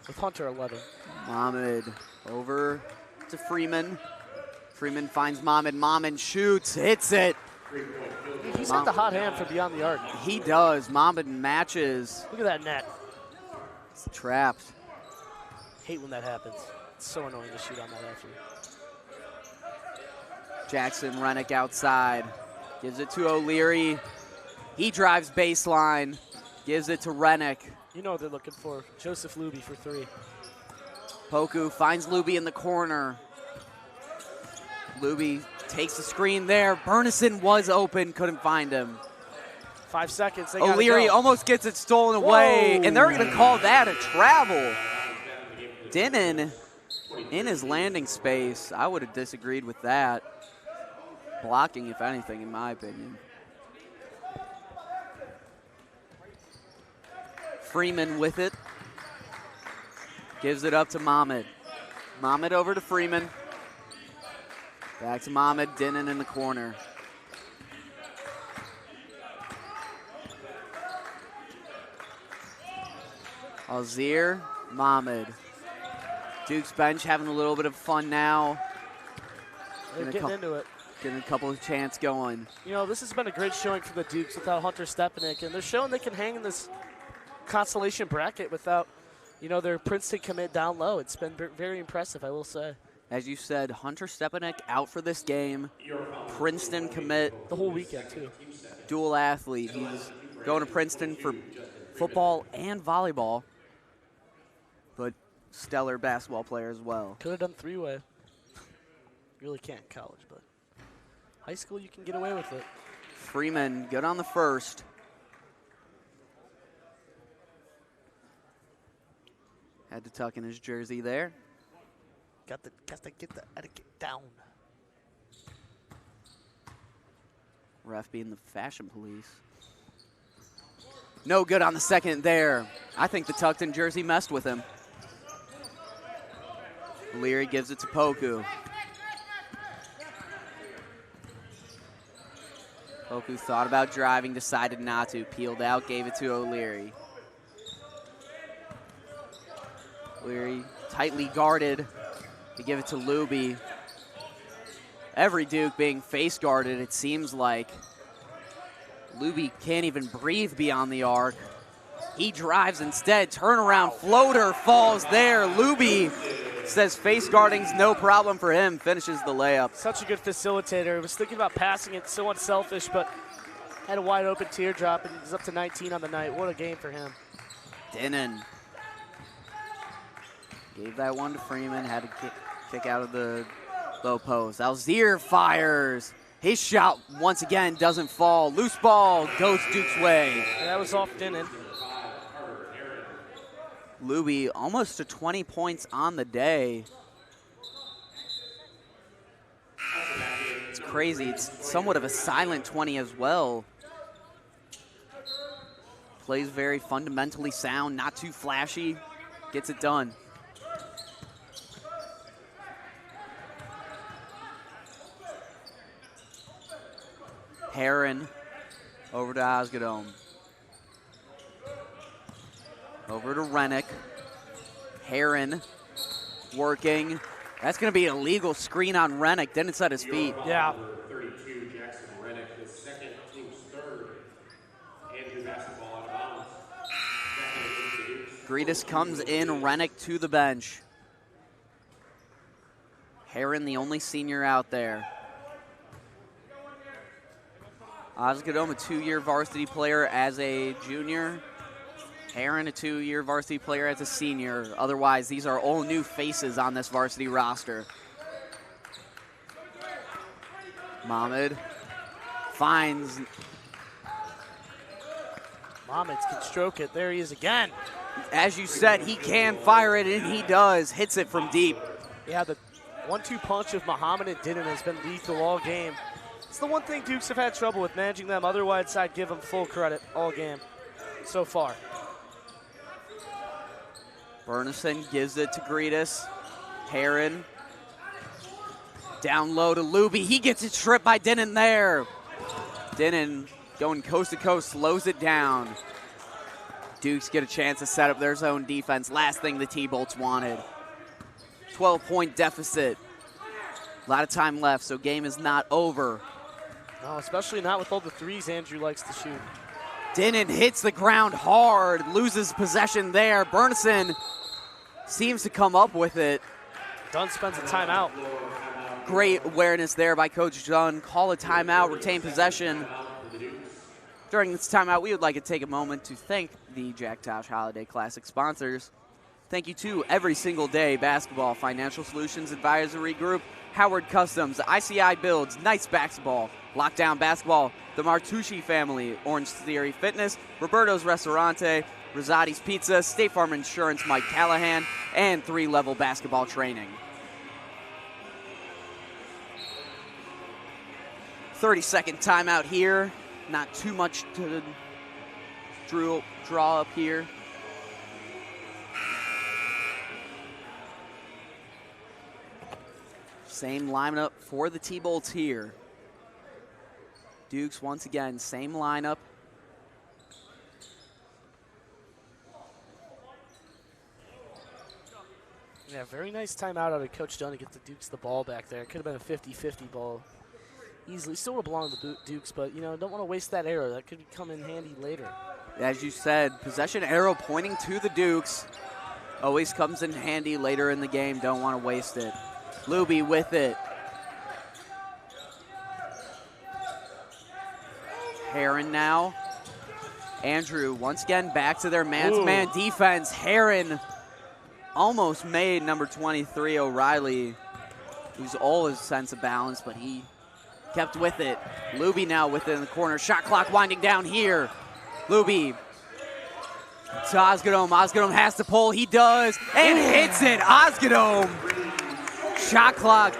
S2: with Hunter 11.
S3: Mohamed over to Freeman. Freeman finds Mohamed. Mohamed shoots, hits it.
S2: He's got the hot hand from beyond the arc.
S3: He does. Mohamed matches.
S2: Look at that net.
S3: It's trapped.
S2: Hate when that happens. It's so annoying to shoot on that after.
S3: Jackson Rennick outside. Gives it to O'Leary. He drives baseline. Gives it to Rennick.
S2: You know what they're looking for. Joseph Luby for 3.
S3: Poku finds Luby in the corner. Luby takes the screen there. Burnison was open, couldn't find him.
S2: 5 seconds. They gotta
S3: O'Leary
S2: go.
S3: almost gets it stolen away,
S2: Whoa.
S3: and they're going to call that a travel. Dinnan in his landing space. I would have disagreed with that. Blocking, if anything, in my opinion. Freeman with it. Gives it up to Mohamed. Mohamed over to Freeman. Back to Mohamed. Dinnan in the corner. Alzir, Mohamed. Duke's bench having a little bit of fun now.
S2: They're getting into it.
S3: Getting a couple of chants going.
S2: You know, this has been a great showing for the Dukes without Hunter Stepanek, and they're showing they can hang in this consolation bracket without, you know, their Princeton commit down low. It's been very impressive, I will say.
S3: As you said, Hunter Stepanek out for this game. Princeton commit.
S2: The whole weekend, too.
S3: Dual athlete. He's going to Princeton for football and volleyball, but stellar basketball player as well.
S2: Could have done 3-way. Really can't in college, but high school you can get away with it.
S3: Freeman, good on the first. Had to tuck in his jersey there.
S2: Got to get the etiquette down.
S3: Ref being the fashion police. No good on the second there. I think the tucked in jersey messed with him. Leary gives it to Poku. Poku thought about driving, decided not to. Peeled out, gave it to O'Leary. Leary tightly guarded to give it to Luby. Every Duke being face guarded, it seems like. Luby can't even breathe beyond the arc. He drives instead. Turnaround floater falls there. Luby says face guarding's no problem for him. Finishes the layup.
S2: Such a good facilitator. I was thinking about passing it, so unselfish, but had a wide open teardrop, and he's up to 19 on the night. What a game for him.
S3: Dinnan gave that one to Freeman. Had to kick out of the low post. Alzir fires. His shot, once again, doesn't fall. Loose ball goes Duke's way.
S2: And that was off Dinnan.
S3: Luby almost to 20 points on the day. It's crazy. It's somewhat of a silent 20 as well. Plays very fundamentally sound, not too flashy. Gets it done. Heron over to Osgadome. Over to Rennick. Heron working. That's going to be an illegal screen on Rennick. Didn't set his feet.
S2: Yeah.
S1: 32, Jackson Rennick, his second, team's third. Andrew basketball out of bounds.
S3: Gretus comes in. Rennick to the bench. Heron, the only senior out there. Osgadome, a 2-year varsity player as a junior. Heron, a 2-year varsity player as a senior. Otherwise, these are all new faces on this varsity roster. Mohamed finds.
S2: Mohamed can stroke it. There he is again.
S3: As you said, he can fire it, and he does. Hits it from deep.
S2: Yeah, the 1-2 punch of Mohamed and Dinnan has been lethal all game. It's the one thing Dukes have had trouble with, managing them. Otherwise, I'd give them full credit all game so far.
S3: Burnison gives it to Gretus. Heron down low to Luby. He gets it stripped by Dinnan there. Dinnan going coast to coast, slows it down. Dukes get a chance to set up their zone defense. Last thing the T-Bolts wanted. 12-point deficit. A lot of time left, so game is not over.
S2: No, especially not with all the threes Andrew likes to shoot.
S3: Dinnan hits the ground hard, loses possession there. Burnison seems to come up with it.
S2: Dunn spends a timeout.
S3: Great awareness there by Coach Dunn. Call a timeout, retain possession. During this timeout, we would like to take a moment to thank the Jack Tosh Holiday Classic sponsors. Thank you to Every Single Day Basketball, Financial Solutions Advisory Group, Howard Customs, ICI Builds, Knights Basketball, Lockdown Basketball, the Martucci family, Orange Theory Fitness, Roberto's Restaurante, Rosati's Pizza, State Farm Insurance, Mike Callahan, and 3-Level Basketball Training. 30-second timeout here. Not too much to draw up here. Same lineup for the T-Bolts here. Dukes once again, same lineup.
S2: Yeah, very nice timeout out of Coach Dunn to get the Dukes the ball back there. It could have been a 50-50 ball. Easily, still would belong to the Dukes, but, don't want to waste that arrow. That could come in handy later.
S3: As you said, possession arrow pointing to the Dukes. Always comes in handy later in the game. Don't want to waste it. Luby with it. Heron now. Andrew once again back to their man-to-man defense. Heron almost made number 23, O'Reilly, who's all his sense of balance, but he kept with it. Luby now with it in the corner. Shot clock winding down here. Luby to Osgadome. Osgadome has to pull. He does and hits it. Osgadome. Shot clock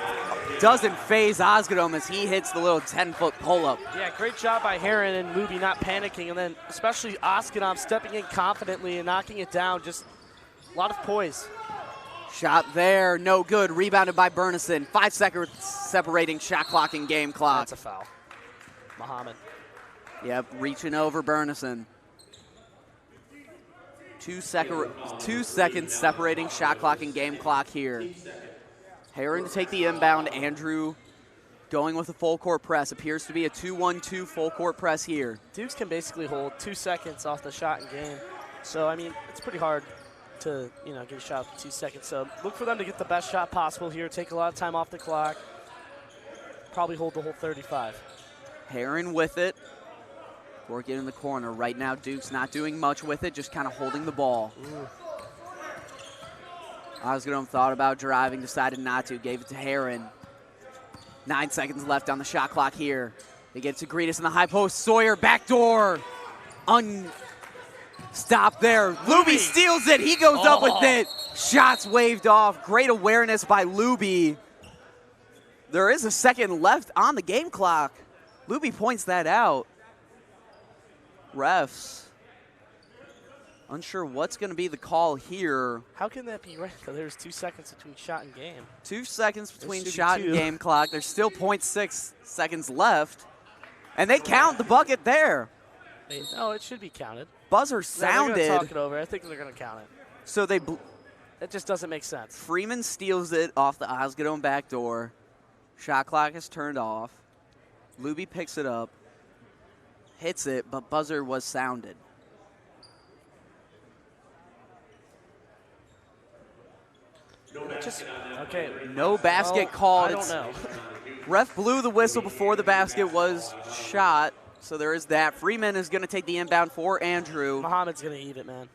S3: doesn't phase Osgadome as he hits the little 10-foot pull-up.
S2: Yeah, great job by Heron and Luby not panicking, and then especially Osgadome stepping in confidently and knocking it down. Just a lot of poise.
S3: Shot there, no good. Rebounded by Burnison. 5 seconds separating shot clock and game clock.
S2: That's a foul. Muhammad.
S3: Yep, reaching over Burnison. 2 seconds separating shot clock and game clock here. Heron to take the inbound. Andrew going with a full court press. Appears to be a 2-1-2 full court press here.
S2: Dukes can basically hold 2 seconds off the shot in game. So, it's pretty hard to, get a shot for 2 seconds. So look for them to get the best shot possible here. Take a lot of time off the clock. Probably hold the whole 35.
S3: Heron with it. Working in the corner. Right now, Duke's not doing much with it, just kind of holding the ball. Osgadome thought about driving, decided not to, gave it to Heron. 9 seconds left on the shot clock here. They get to Greetus in the high post. Sawyer, backdoor. Stop there. Luby steals it. He goes up with it. Shots waved off. Great awareness by Luby. There is a second left on the game clock. Luby points that out. Refs unsure what's going to be the call here.
S2: How can that be right? There's 2 seconds between shot and game.
S3: 2 seconds between shot and game clock. There's still 0.6 seconds left. And they count the bucket there.
S2: No, it should be counted.
S3: Buzzer sounded.
S2: They're going to talk it over. I think they're going to count it.
S3: So
S2: it just doesn't make sense.
S3: Freeman steals it off the Osgadome back door. Shot clock is turned off. Luby picks it up. Hits it, but buzzer was sounded. No basket called.
S2: I don't know.
S3: Ref blew the whistle before the basket was shot, so there is that. Freeman is going to take the inbound for Andrew.
S2: Muhammad's going to eat it, man.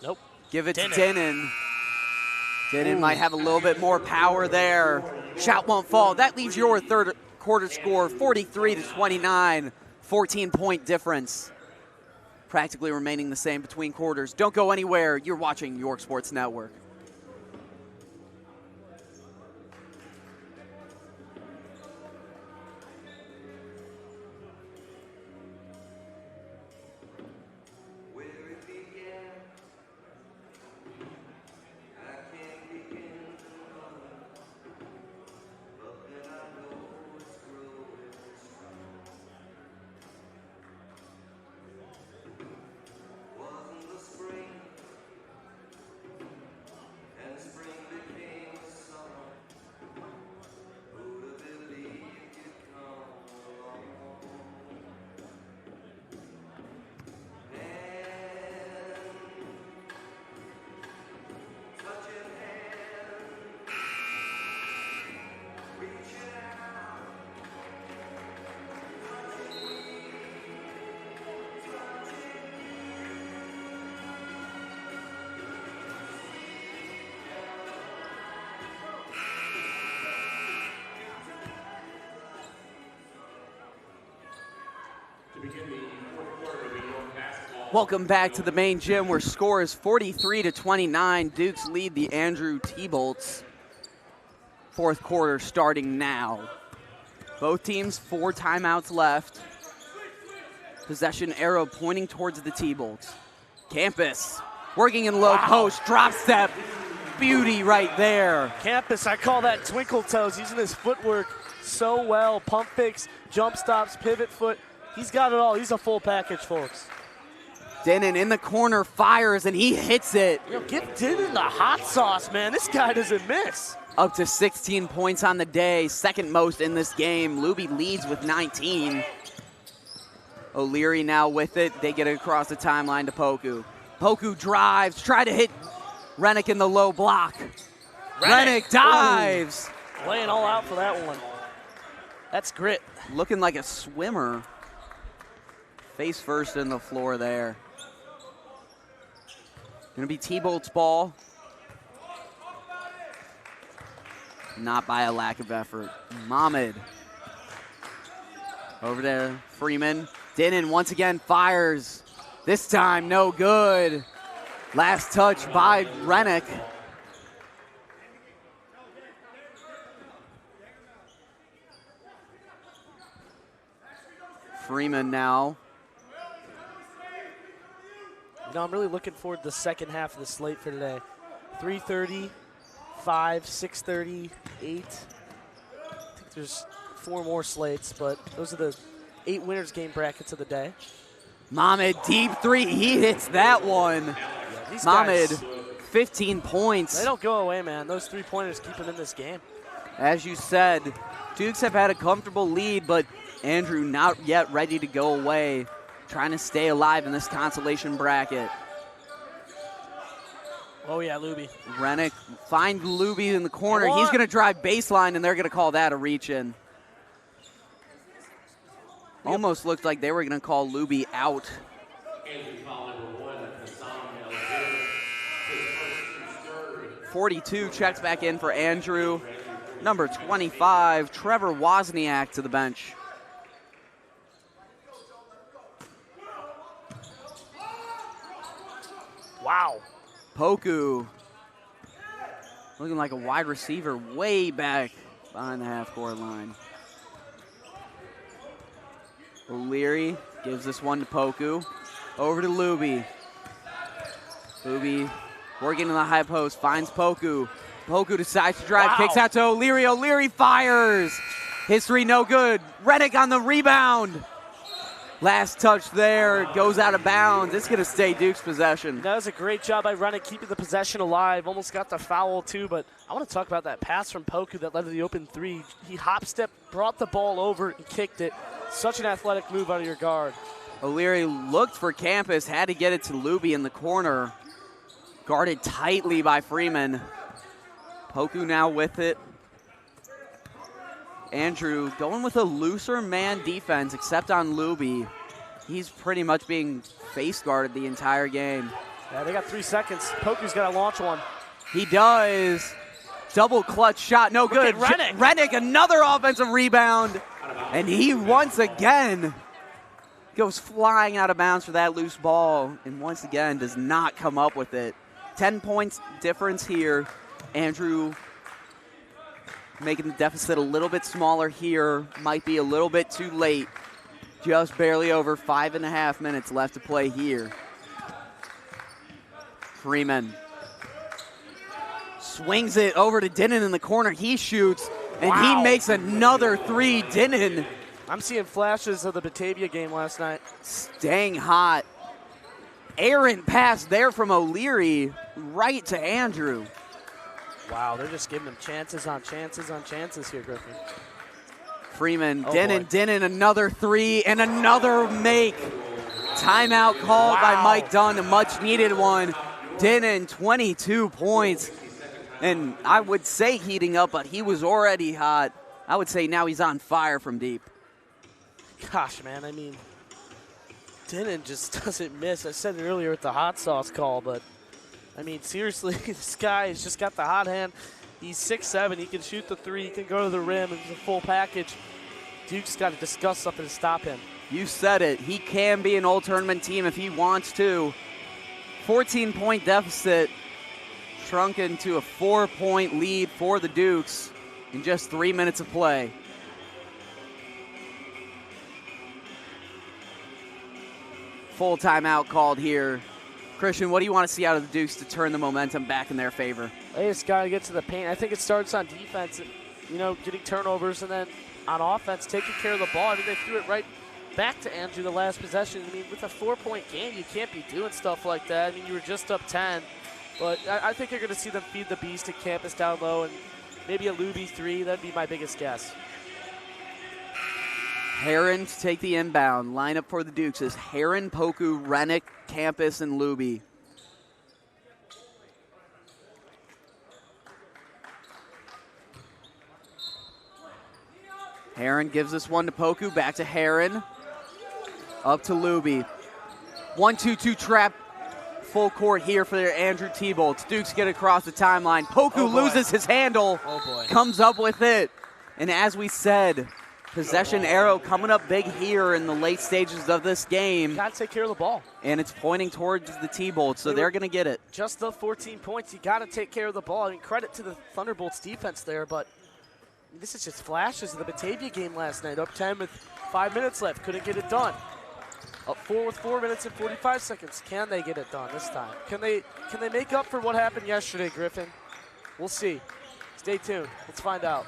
S2: Nope.
S3: Give it to Dinnan. Dinnan might have a little bit more power there. Shot won't fall. That leaves your third quarter score 43-29. 14-point difference. Practically remaining the same between quarters. Don't go anywhere. You're watching York Sports Network.
S1: To begin the fourth quarter of the York basketball.
S3: Welcome back to the main gym where score is 43-29. Dukes lead the Andrew T-Bolts. Fourth quarter starting now. Both teams 4 timeouts left. Possession arrow pointing towards the T-Bolts. Campus working in low post, drop step. Beauty right there.
S2: Campus, I call that twinkle toes, using his footwork so well. Pump fakes, jump stops, pivot foot. He's got it all. He's a full package, folks.
S3: Denon in the corner fires and he hits it.
S2: You know, give Denon the hot sauce, man. This guy doesn't miss.
S3: Up to 16 points on the day, second most in this game. Luby leads with 19. O'Leary now with it. They get it across the timeline to Poku. Poku drives, try to hit Rennick in the low block. Rennick dives.
S2: Ooh. Laying all out for that one. That's grit.
S3: Looking like a swimmer. Face first in the floor there. Gonna be T-Bolt's ball. Not by a lack of effort. Mohamed. Over there, Freeman. Denon once again fires. This time, no good. Last touch by Rennick. Freeman now.
S2: You know, I'm really looking forward to the second half of the slate for today. 3:30, 5, 6:30, 8. I think there's 4 more slates, but those are the 8 winners game brackets of the day.
S3: Mohamed, deep 3. He hits that one.
S2: Yeah,
S3: Mohamed,
S2: guys,
S3: 15 points.
S2: they don't go away, man. Those 3-pointers keep them in this game.
S3: As you said, Dukes have had a comfortable lead, but Andrew not yet ready to go away, trying to stay alive in this consolation bracket.
S2: Oh, yeah, Luby.
S3: Rennick finds Luby in the corner.
S2: Come on.
S3: He's going to drive baseline, and they're going to call that a reach-in. Almost looked like they were going to call Luby out.
S1: Andrew foul number 1, Hassan Alexander. His first 2
S3: 42 checks back in for Andrew. Number 25, Trevor Wozniak to the bench.
S2: Wow.
S3: Poku looking like a wide receiver way back behind the half-court line. O'Leary gives this one to Poku. Over to Luby. Luby working in the high post, finds Poku. Poku decides to drive, kicks out to O'Leary. O'Leary fires. History no good. Rennick on the rebound. Last touch there, goes out of bounds. It's going to stay Duke's possession.
S2: That was a great job by Rennick keeping the possession alive. Almost got the foul too, but I want to talk about that pass from Poku that led to the open 3. He hop-stepped, brought the ball over, and kicked it. Such an athletic move out of your guard.
S3: O'Leary looked for Campus, had to get it to Luby in the corner. Guarded tightly by Freeman. Poku now with it. Andrew going with a looser man defense, except on Luby. He's pretty much being face guarded the entire game.
S2: Yeah, they got 3 seconds. Poku's got to launch one.
S3: He does. Double clutch shot, no good.
S2: Rennick.
S3: Rennick, another offensive rebound. And he once again goes flying out of bounds for that loose ball. And once again does not come up with it. 10 points difference here. Andrew making the deficit a little bit smaller here. Might be a little bit too late. Just barely over 5.5 minutes left to play here. Freeman swings it over to Denon in the corner. He shoots, and he makes another 3. Denon.
S2: I'm seeing flashes of the Batavia game last night.
S3: Staying hot. Errant pass there from O'Leary right to Andrew.
S2: Wow, they're just giving him chances on chances on chances here, Griffin.
S3: Freeman,
S2: Oh,
S3: Denon,
S2: boy.
S3: Denon, another 3 and another make. Timeout called by Mike Dunn, a much needed one. Denon, 22 points. And I would say heating up, but he was already hot. I would say now he's on fire from deep.
S2: Gosh, man, I mean, Denon just doesn't miss. I said it earlier with the hot sauce call, but I mean, seriously, this guy has just got the hot hand. He's 6'7". He can shoot the 3. He can go to the rim. It's a full package. Duke's got to discuss something to stop him.
S3: You said it. He can be an all tournament team if he wants to. 14-point deficit shrunk into a 4-point lead for the Dukes in just 3 minutes of play. Full timeout called here. Christian, what do you want to see out of the Dukes to turn the momentum back in their favor?
S2: They just got to get to the paint. I think it starts on defense, getting turnovers, and then on offense, taking care of the ball. I mean, they threw it right back to Andrew the last possession. I mean, with a 4-point game, you can't be doing stuff like that. I mean, you were just up 10. But I think you're going to see them feed the beast at campus down low, and maybe a Luby 3. That'd be my biggest guess.
S3: Heron to take the inbound. Lineup for the Dukes is Heron, Poku, Rennick, Campus, and Luby. Heron gives this one to Poku, back to Heron. Up to Luby. 1-2-2 trap. Full court here for their Andrew T-Bolts. Dukes get across the timeline. Poku loses his handle.
S2: Oh boy.
S3: Comes up with it. And as we said, possession arrow coming up big here in the late stages of this game.
S2: Got to take care of the ball.
S3: And it's pointing towards the T-Bolts, so they're going to get it.
S2: Just the 14 points. You got to take care of the ball. I mean, credit to the Thunderbolts defense there, but this is just flashes of the Batavia game last night. Up 10 with 5 minutes left. Couldn't get it done. Up 4 with 4 minutes and 45 seconds. Can they get it done this time? Can they make up for what happened yesterday, Griffin? We'll see. Stay tuned. Let's find out.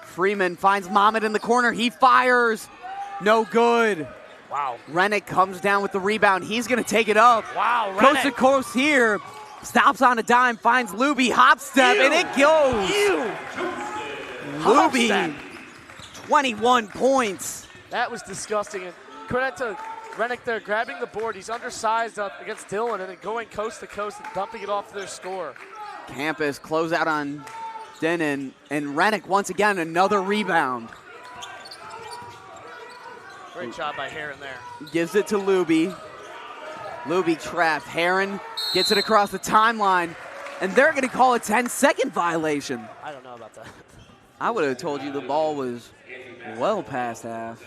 S3: Freeman finds Mohamed in the corner. He fires. No good.
S2: Wow.
S3: Rennick comes down with the rebound. He's going to take it up.
S2: Wow,
S3: Coast to coast here. Stops on a dime. Finds Luby. Hop step, and it goes. Luby, 21 points.
S2: That was disgusting. And credit to Rennick there, grabbing the board. He's undersized up against Dillon and then going coast to coast and dumping it off their score.
S3: Campus close out on Denon, and Rennick once again another rebound.
S2: Great job by Heron there.
S3: Gives it to Luby. Luby trapped. Heron gets it across the timeline, and they're going to call a 10-second violation.
S2: I don't know about that.
S3: I would have told you the ball was well past half.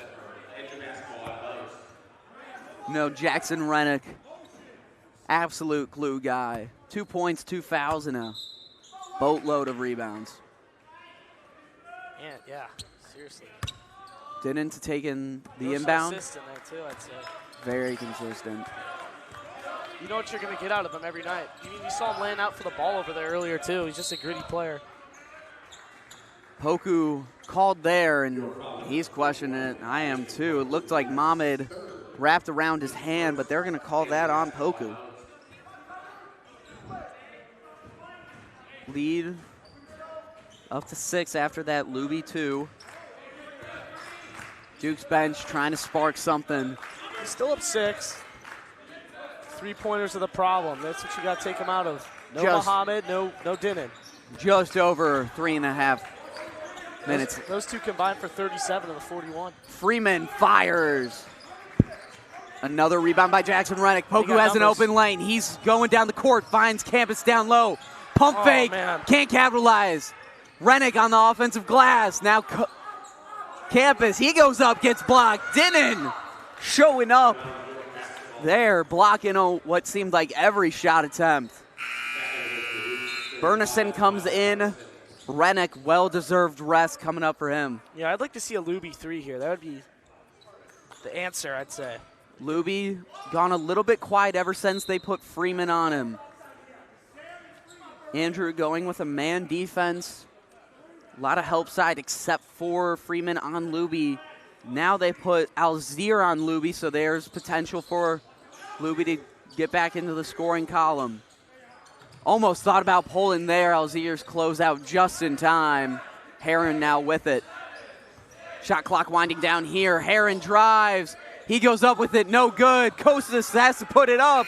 S3: No, Jackson Rennick, absolute glue guy. 2 points, 2 fouls, and a boatload of rebounds.
S2: Yeah, seriously.
S3: Didn't to take in the
S2: There's
S3: inbound.
S2: some assist in there too, I'd say.
S3: Very consistent.
S2: You know what you're going to get out of him every night. You saw him laying out for the ball over there earlier too. He's just a gritty player.
S3: Poku called there, and he's questioning it. I am too. It looked like Mohamed wrapped around his hand, but they're going to call that on Poku. Lead up to 6 after that. Luby 2. Duke's bench trying to spark something.
S2: He's still up 6. 3-pointers are the problem. That's what you got to take him out of. No Mohamed, no Denon.
S3: Just over 3.5 minutes.
S2: Those two combined for 37 of the 41.
S3: Freeman fires. Another rebound by Jackson Rennick. Poku has an open lane. He's going down the court, finds Campus down low. Pump fake,
S2: man.
S3: Can't capitalize. Rennick on the offensive glass. Now Campus, he goes up, gets blocked. Denon showing up there, blocking what seemed like every shot attempt. Bernison comes in. Rennick, well-deserved rest coming up for him.
S2: Yeah, I'd like to see a Luby 3 here. That would be the answer, I'd say.
S3: Luby gone a little bit quiet ever since they put Freeman on him. Andrew going with a man defense. A lot of help side except for Freeman on Luby. Now they put Alzir on Luby, so there's potential for Luby to get back into the scoring column. Almost thought about pulling there. Alzir's closeout just in time. Heron now with it. Shot clock winding down here. Heron drives. He goes up with it. No good. Kostas has to put it up.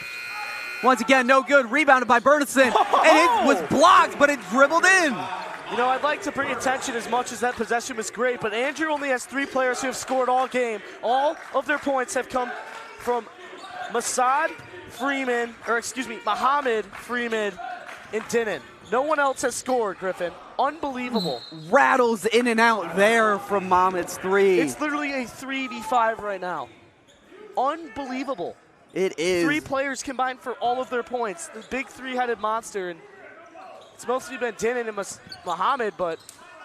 S3: Once again, no good. Rebounded by Bernison. And it was blocked, but it dribbled in.
S2: You know, I'd like to bring attention as much as that possession was great, but Andrew only has 3 players who have scored all game. All of their points have come from Mohamed, Freeman, and Denon. No one else has scored, Griffin. Unbelievable.
S3: Rattles in and out there from Mohamed's three.
S2: It's literally a 3v5 right now. Unbelievable.
S3: It is.
S2: 3 players combined for all of their points. The big three-headed monster. And it's mostly been Dinan and Mohamed, but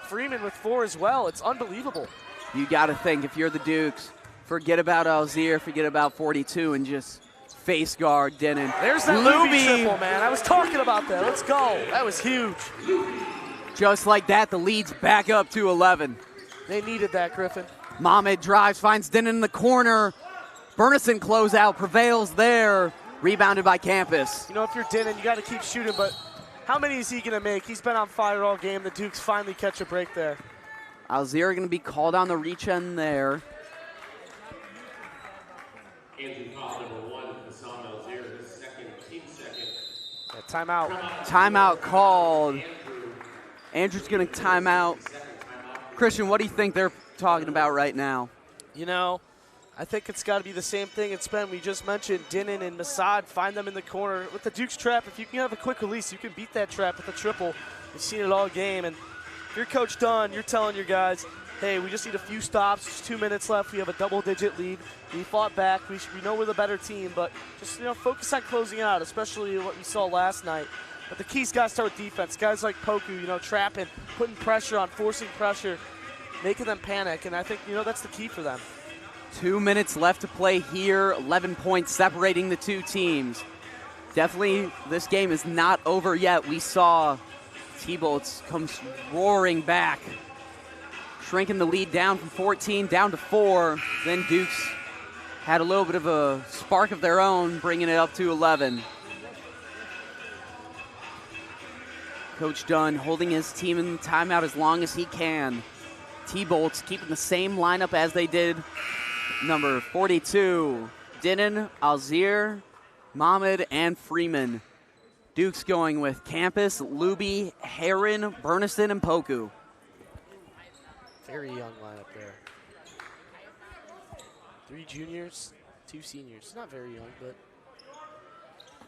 S2: Freeman with 4 as well. It's unbelievable.
S3: You got to think, if you're the Dukes, forget about Alzier, forget about 42, and just face guard Dinan.
S2: There's that Luby triple, man. I was talking about that. Let's go. That was huge.
S3: Just like that, the lead's back up to 11.
S2: They needed that, Griffin.
S3: Mohamed drives, finds Dinan in the corner. Bernison closeout, prevails there. Rebounded by Campus.
S2: You know, if you're Dinan, you got to keep shooting, but how many is he going to make? He's been on fire all game. The Dukes finally catch a break there.
S3: Alzier going to be called on the reach end there.
S1: Andrew foul number 1, Hassan Alzier, his second, team second.
S2: Yeah, timeout.
S3: Timeout called. Andrew's going to timeout. Christian, what do you think they're talking about right now?
S2: You know, I think it's got to be the same thing it's been. We just mentioned Dinan and Masad, find them in the corner. With the Dukes trap, if you can have a quick release, you can beat that trap with a triple. We've seen it all game. And if you're Coach Dunn, you're telling your guys, hey, we just need a few stops. There's 2 minutes left. We have a double-digit lead. We fought back. We know we're the better team, but just, you know, focus on closing out, especially what we saw last night. But the key's got to start with defense. Guys like Poku, you know, trapping, putting pressure on, forcing pressure, making them panic, and I think, you know, that's the key for them.
S3: 2 minutes left to play here. 11 points separating the two teams. Definitely, this game is not over yet. We saw T-Bolts come roaring back, shrinking the lead down from 14 down to 4. Then Dukes had a little bit of a spark of their own, bringing it up to 11. Coach Dunn holding his team in timeout as long as he can. T-Bolts keeping the same lineup as they did. Number 42, Dinan, Alzier, Mohamed, and Freeman. Dukes going with Campus, Luby, Heron, Bernison, and Poku.
S2: Very young lineup there. 3 juniors, 2 seniors. Not very young, but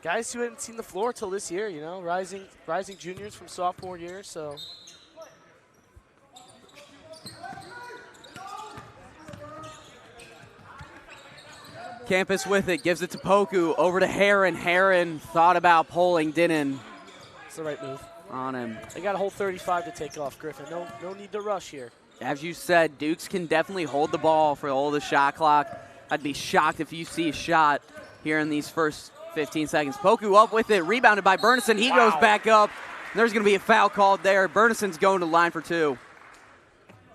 S2: guys who hadn't seen the floor till this year, you know, rising juniors from sophomore year, so.
S3: Campus with it, gives it to Poku, over to Heron. Heron thought about pulling Dinan
S2: It's the right move.
S3: on him.
S2: They got a whole 35 to take off, Griffin. No need to rush here.
S3: As you said, Dukes can definitely hold the ball for all the shot clock. I'd be shocked if you see a shot here in these first 15 seconds. Poku up with it, rebounded by Bernison. He goes back up. There's going to be a foul called there. Bernison's going to the line for 2.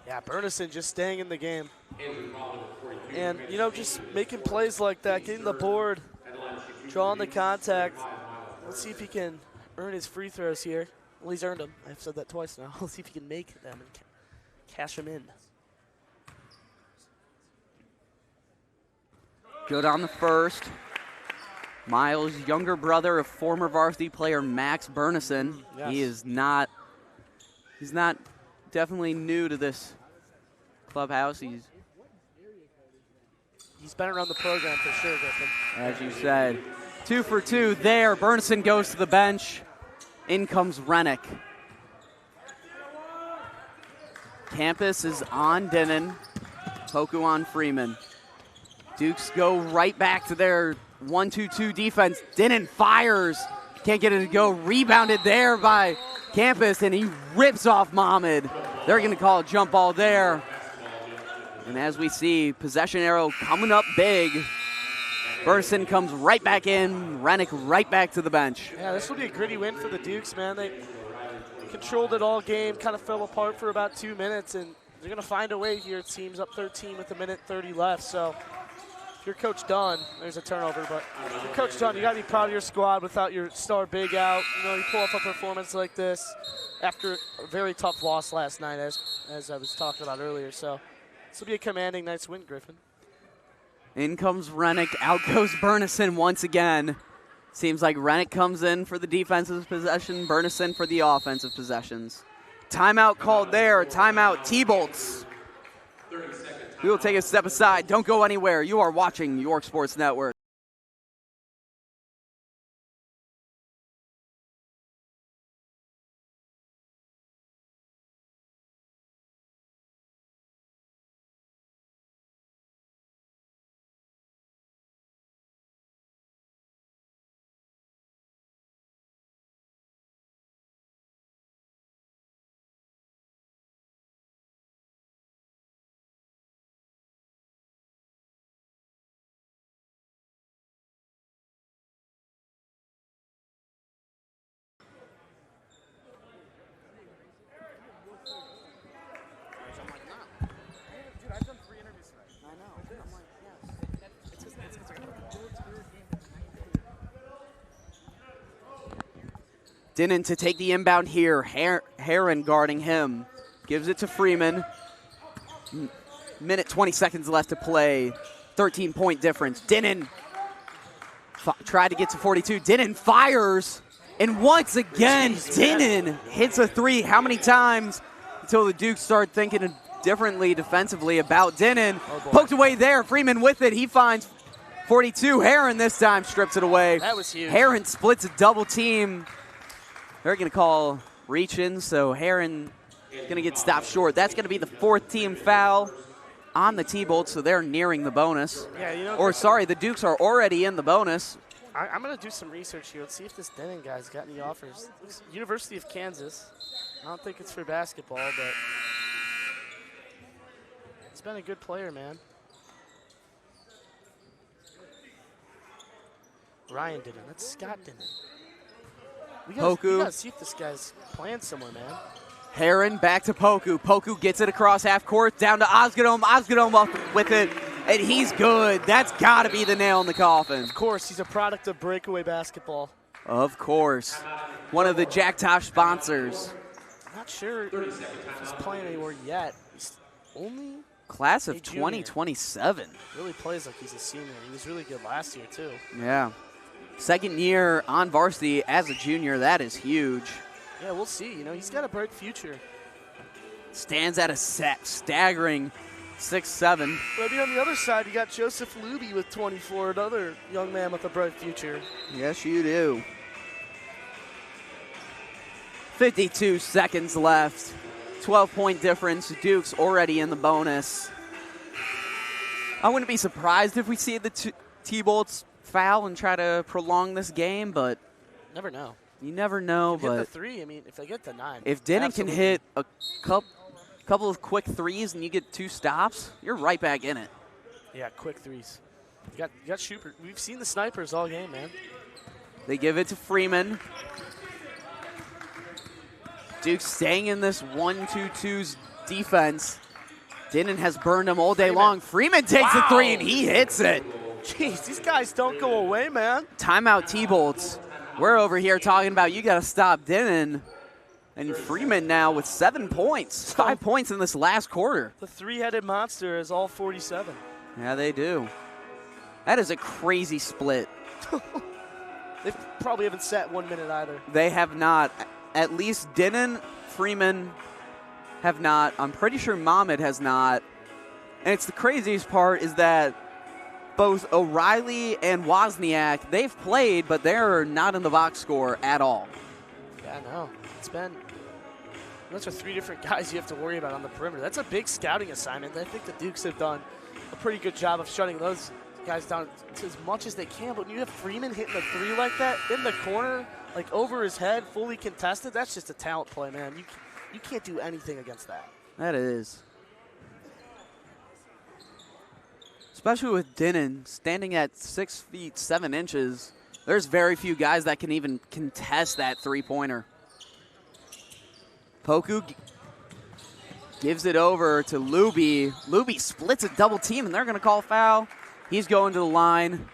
S2: Yeah, Bernison just staying in the game. And, you know, just making plays like that, getting the board, drawing the contact. Let's see if he can earn his free throws here. Well, he's earned them. I've said that twice now. Let's see if he can make them and cash them in.
S3: Good on the first. Miles' younger brother of former varsity player Max Bernison.
S2: Yes.
S3: He's not definitely new to this clubhouse. He's
S2: been around the program for sure, Griffin.
S3: As you said, 2 for 2 there. Bernison goes to the bench. In comes Rennick. Campus is on Dinan. Poku on Freeman. Dukes go right back to their 1-2-2 defense. Dinan fires. Can't get it to go. Rebounded there by Campus, and he rips off Mohamed. They're going to call a jump ball there. And as we see, possession arrow coming up big. Bernison comes right back in. Rennick right back to the bench.
S2: Yeah, this will be a gritty win for the Dukes, man. They controlled it all game, kind of fell apart for about 2 minutes, and they're going to find a way here. It seems up 13 with 1:30 left. So if you're Coach Dunn, there's a turnover, but if you're Coach Dunn, you got to be proud of your squad without your star big out. You know, you pull off a performance like this after a very tough loss last night, as I was talking about earlier. So this will be a commanding, nice win, Griffin.
S3: In comes Rennick. Out goes Bernison once again. Seems like Rennick comes in for the defensive possession, Bernison for the offensive possessions. Timeout called there. Timeout T-Bolts. We will take a step aside. Don't go anywhere. You are watching York Sports Network. Dinnan to take the inbound here. Heron guarding him. Gives it to Freeman. Minute 20 seconds left to play. 13-point difference. Dinnan tried to get to 42. Dinnan fires. And once again, Dinnan hits a three. How many times until the Dukes start thinking differently defensively about Dinnan? Poked away there. Freeman with it. He finds 42. Heron this time strips it away.
S2: That was huge.
S3: Heron splits a double team. They're going to call reach in, so Heron is going to get stopped short. That's going to be the 4th team foul on the T-Bolts, so they're nearing the bonus.
S2: Yeah, you know.
S3: Or sorry, the Dukes are already in the bonus.
S2: I'm going to do some research here. Let's see if this Dinnan guy's got any offers. University of Kansas. I don't think it's for basketball, but he's been a good player, man. Ryan Dinnan. That's Scott Dinnan. We gotta see if this guy's playing somewhere, man.
S3: Heron back to Poku. Poku gets it across half court, down to Osgadome. Osgadome up with it, and he's good. That's got to be the nail in the coffin.
S2: Of course, he's a product of breakaway basketball.
S3: Of course. One of the Jack Tosh sponsors.
S2: I'm not sure if he's playing anywhere yet. He's only
S3: class of 2027.
S2: Really plays like he's a senior. He was really good last year, too.
S3: Yeah. Second year on varsity as a junior. That is huge.
S2: Yeah, we'll see. You know, he's got a bright future.
S3: Stands at a staggering 6'7".
S2: Maybe on the other side, you got Joseph Luby with 24, another young man with a bright future.
S3: Yes, you do. 52 seconds left. 12-point difference. Duke's already in the bonus. I wouldn't be surprised if we see the T-Bolts foul and try to prolong this game, but
S2: never know.
S3: You never know,
S2: but
S3: hit
S2: the 3, I mean, if they get the 9.
S3: If Dinnan can hit a couple of quick threes and you get 2 stops, you're right back in it.
S2: Yeah, quick threes. You got shooter. We've seen the snipers all game, man.
S3: They give it to Freeman. Duke staying in this 1-2-2's defense. Dinnan has burned him all day long. Freeman takes the 3 and he hits it.
S2: Jeez, these guys don't go away, man.
S3: Timeout T-Bolts. We're over here talking about you got to stop Dinnan. And Freeman now with 7 points. 5 points in this last quarter.
S2: The 3-headed monster is all 47.
S3: Yeah, they do. That is a crazy split.
S2: They probably haven't set 1 minute either.
S3: They have not. At least Dinnan, Freeman have not. I'm pretty sure Mahmoud has not. And it's the craziest part is that both O'Reilly and Wozniak, they've played, but they're not in the box score at all.
S2: Yeah, I know. Those are 3 different guys you have to worry about on the perimeter. That's a big scouting assignment. I think the Dukes have done a pretty good job of shutting those guys down to as much as they can. But when you have Freeman hitting a 3 like that in the corner, like over his head, fully contested, that's just a talent play, man. You can't do anything against that.
S3: That is. Especially with Dinnan standing at 6 feet 7 inches. There's very few guys that can even contest that 3-pointer. Poku gives it over to Luby. Luby splits a double team, and they're going to call foul. He's going to the line.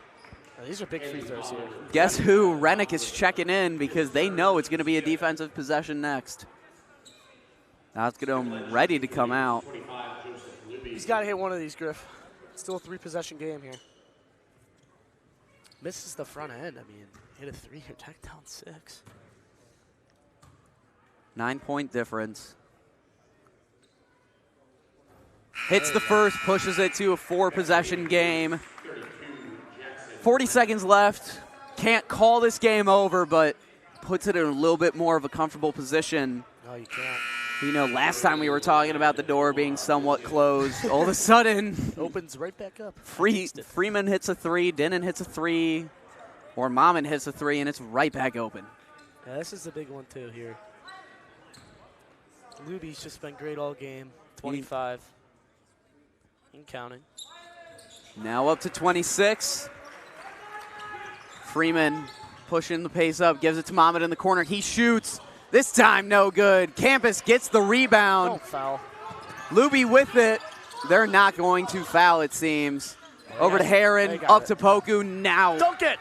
S2: These are big free throws here.
S3: Guess who? Rennick is checking in because they know it's going to be a defensive possession next. Osgadome ready to come out.
S2: He's got to hit one of these, Griff. Still a 3-possession game here. Misses the front end. I mean, hit a 3 here, tack down 6.
S3: 9-point difference. Hits the first, pushes it to a 4-possession game. 40 seconds left. Can't call this game over, but puts it in a little bit more of a comfortable position.
S2: No, you can't.
S3: You know, last time we were talking about the door being somewhat closed. All of a sudden,
S2: opens right back up.
S3: Freeman hits a 3, Dinnan hits a 3, or Mammon hits a 3, and it's right back open.
S2: Yeah, this is the big one, too, here. Luby's just been great all game. 25. And counting.
S3: Now up to 26. Freeman pushing the pace up, gives it to Mammon in the corner. He shoots. This time, no good. Campus gets the rebound.
S2: Don't foul.
S3: Luby with it. They're not going to foul, it seems. Over to Heron, up to Poku now.
S2: Dunk it!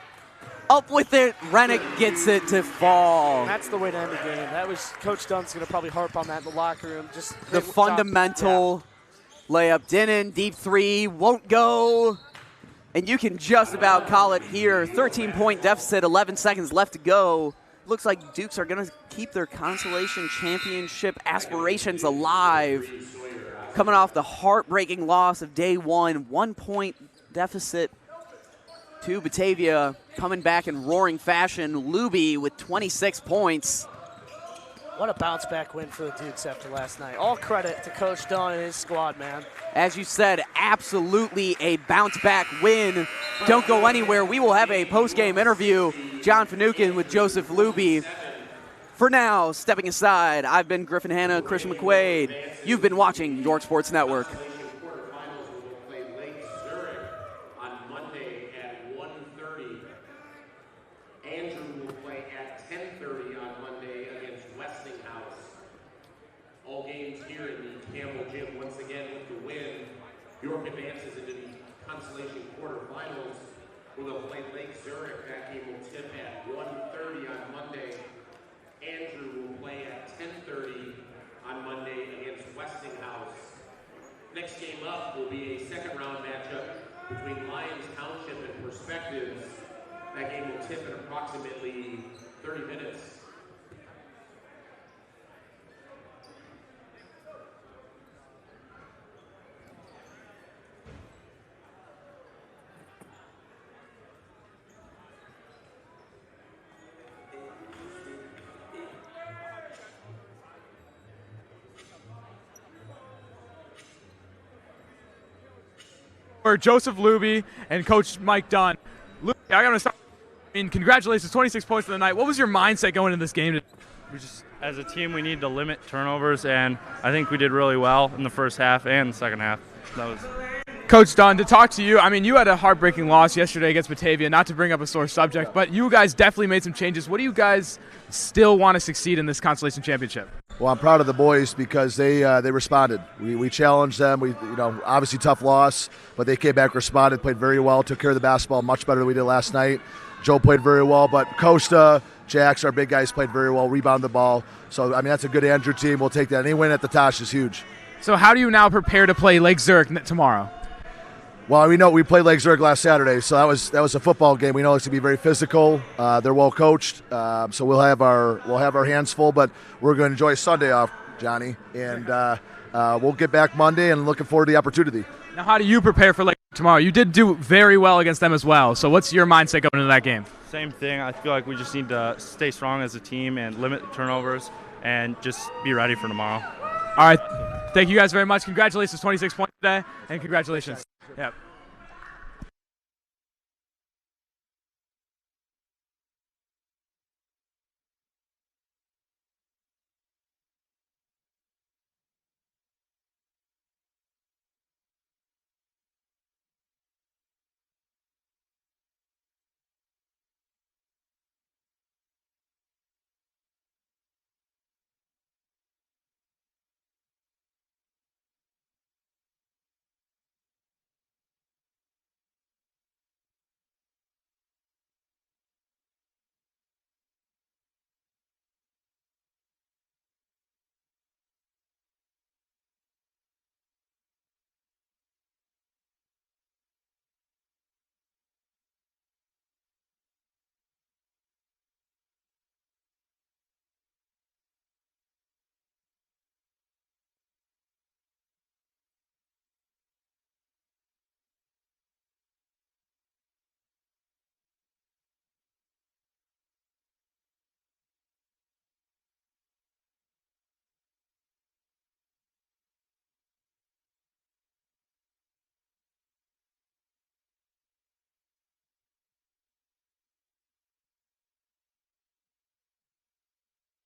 S3: Up with it. Rennick gets it to fall.
S2: That's the way to end the game. That was Coach Dunn's going to probably harp on that in the locker room. Just
S3: The fundamental layup. Denon, deep three, won't go. And you can just about call it here. 13-point deficit, 11 seconds left to go. Looks like Dukes are going to keep their Consolation Championship aspirations alive. Coming off the heartbreaking loss of day one, 1-point deficit to Batavia. Coming back in roaring fashion, Luby with 26 points.
S2: What a bounce-back win for the Dukes after last night. All credit to Coach Dunn and his squad, man.
S3: As you said, absolutely a bounce-back win. Don't go anywhere. We will have a post-game interview. John Finucane with Joseph Luby. For now, stepping aside, I've been Griffin Hanna, Christian McQuaid. You've been watching York Sports Network.
S1: Quarterfinals will play Lake Zurich on Monday at 1:30. Andrew will play at 10:30 on Monday against Westinghouse. All games here in the Campbell Gym. Once again, with the win, York advances into the Consolation quarterfinals, where they'll play Lake Zurich. That game will tip at 1:30 on Monday. Andrew will play at 10:30 on Monday against Westinghouse. Next game up will be a second-round matchup between Lyons Township and Perspectives. That game will tip in approximately 30 minutes.
S5: For Joseph Luby and Coach Mike Dunn. Luby, I got to start. I mean, congratulations, 26 points for the night. What was your mindset going into this game?
S6: We just, as a team, we need to limit turnovers, and I think we did really well in the first half and the second half. That was.
S5: Coach Dunn, to talk to you, I mean, you had a heartbreaking loss yesterday against Batavia, not to bring up a sore subject, but you guys definitely made some changes. What do you guys still want to succeed in this Consolation Championship?
S7: Well, I'm proud of the boys because they responded. We challenged them. We obviously tough loss, but they came back, responded, played very well, took care of the basketball much better than we did last night. Joe played very well, but Costa, Jax, our big guys played very well, rebounded the ball. So, I mean, that's a good Andrew team. We'll take that. Any win at the Tosh is huge.
S5: So how do you now prepare to play Lake Zurich tomorrow?
S7: Well, we know we played Lake Zurich last Saturday, so that was a football game. We know it's going to be very physical. They're well coached, so we'll have our hands full. But we're going to enjoy Sunday off, Johnny, and we'll get back Monday. And looking forward to the opportunity.
S5: Now, how do you prepare for Lake tomorrow? You did do very well against them as well. So what's your mindset going into that game?
S6: Same thing. I feel like we just need to stay strong as a team and limit turnovers and just be ready for tomorrow.
S5: All right. Thank you guys very much. Congratulations, 26 points today, and congratulations. Yeah.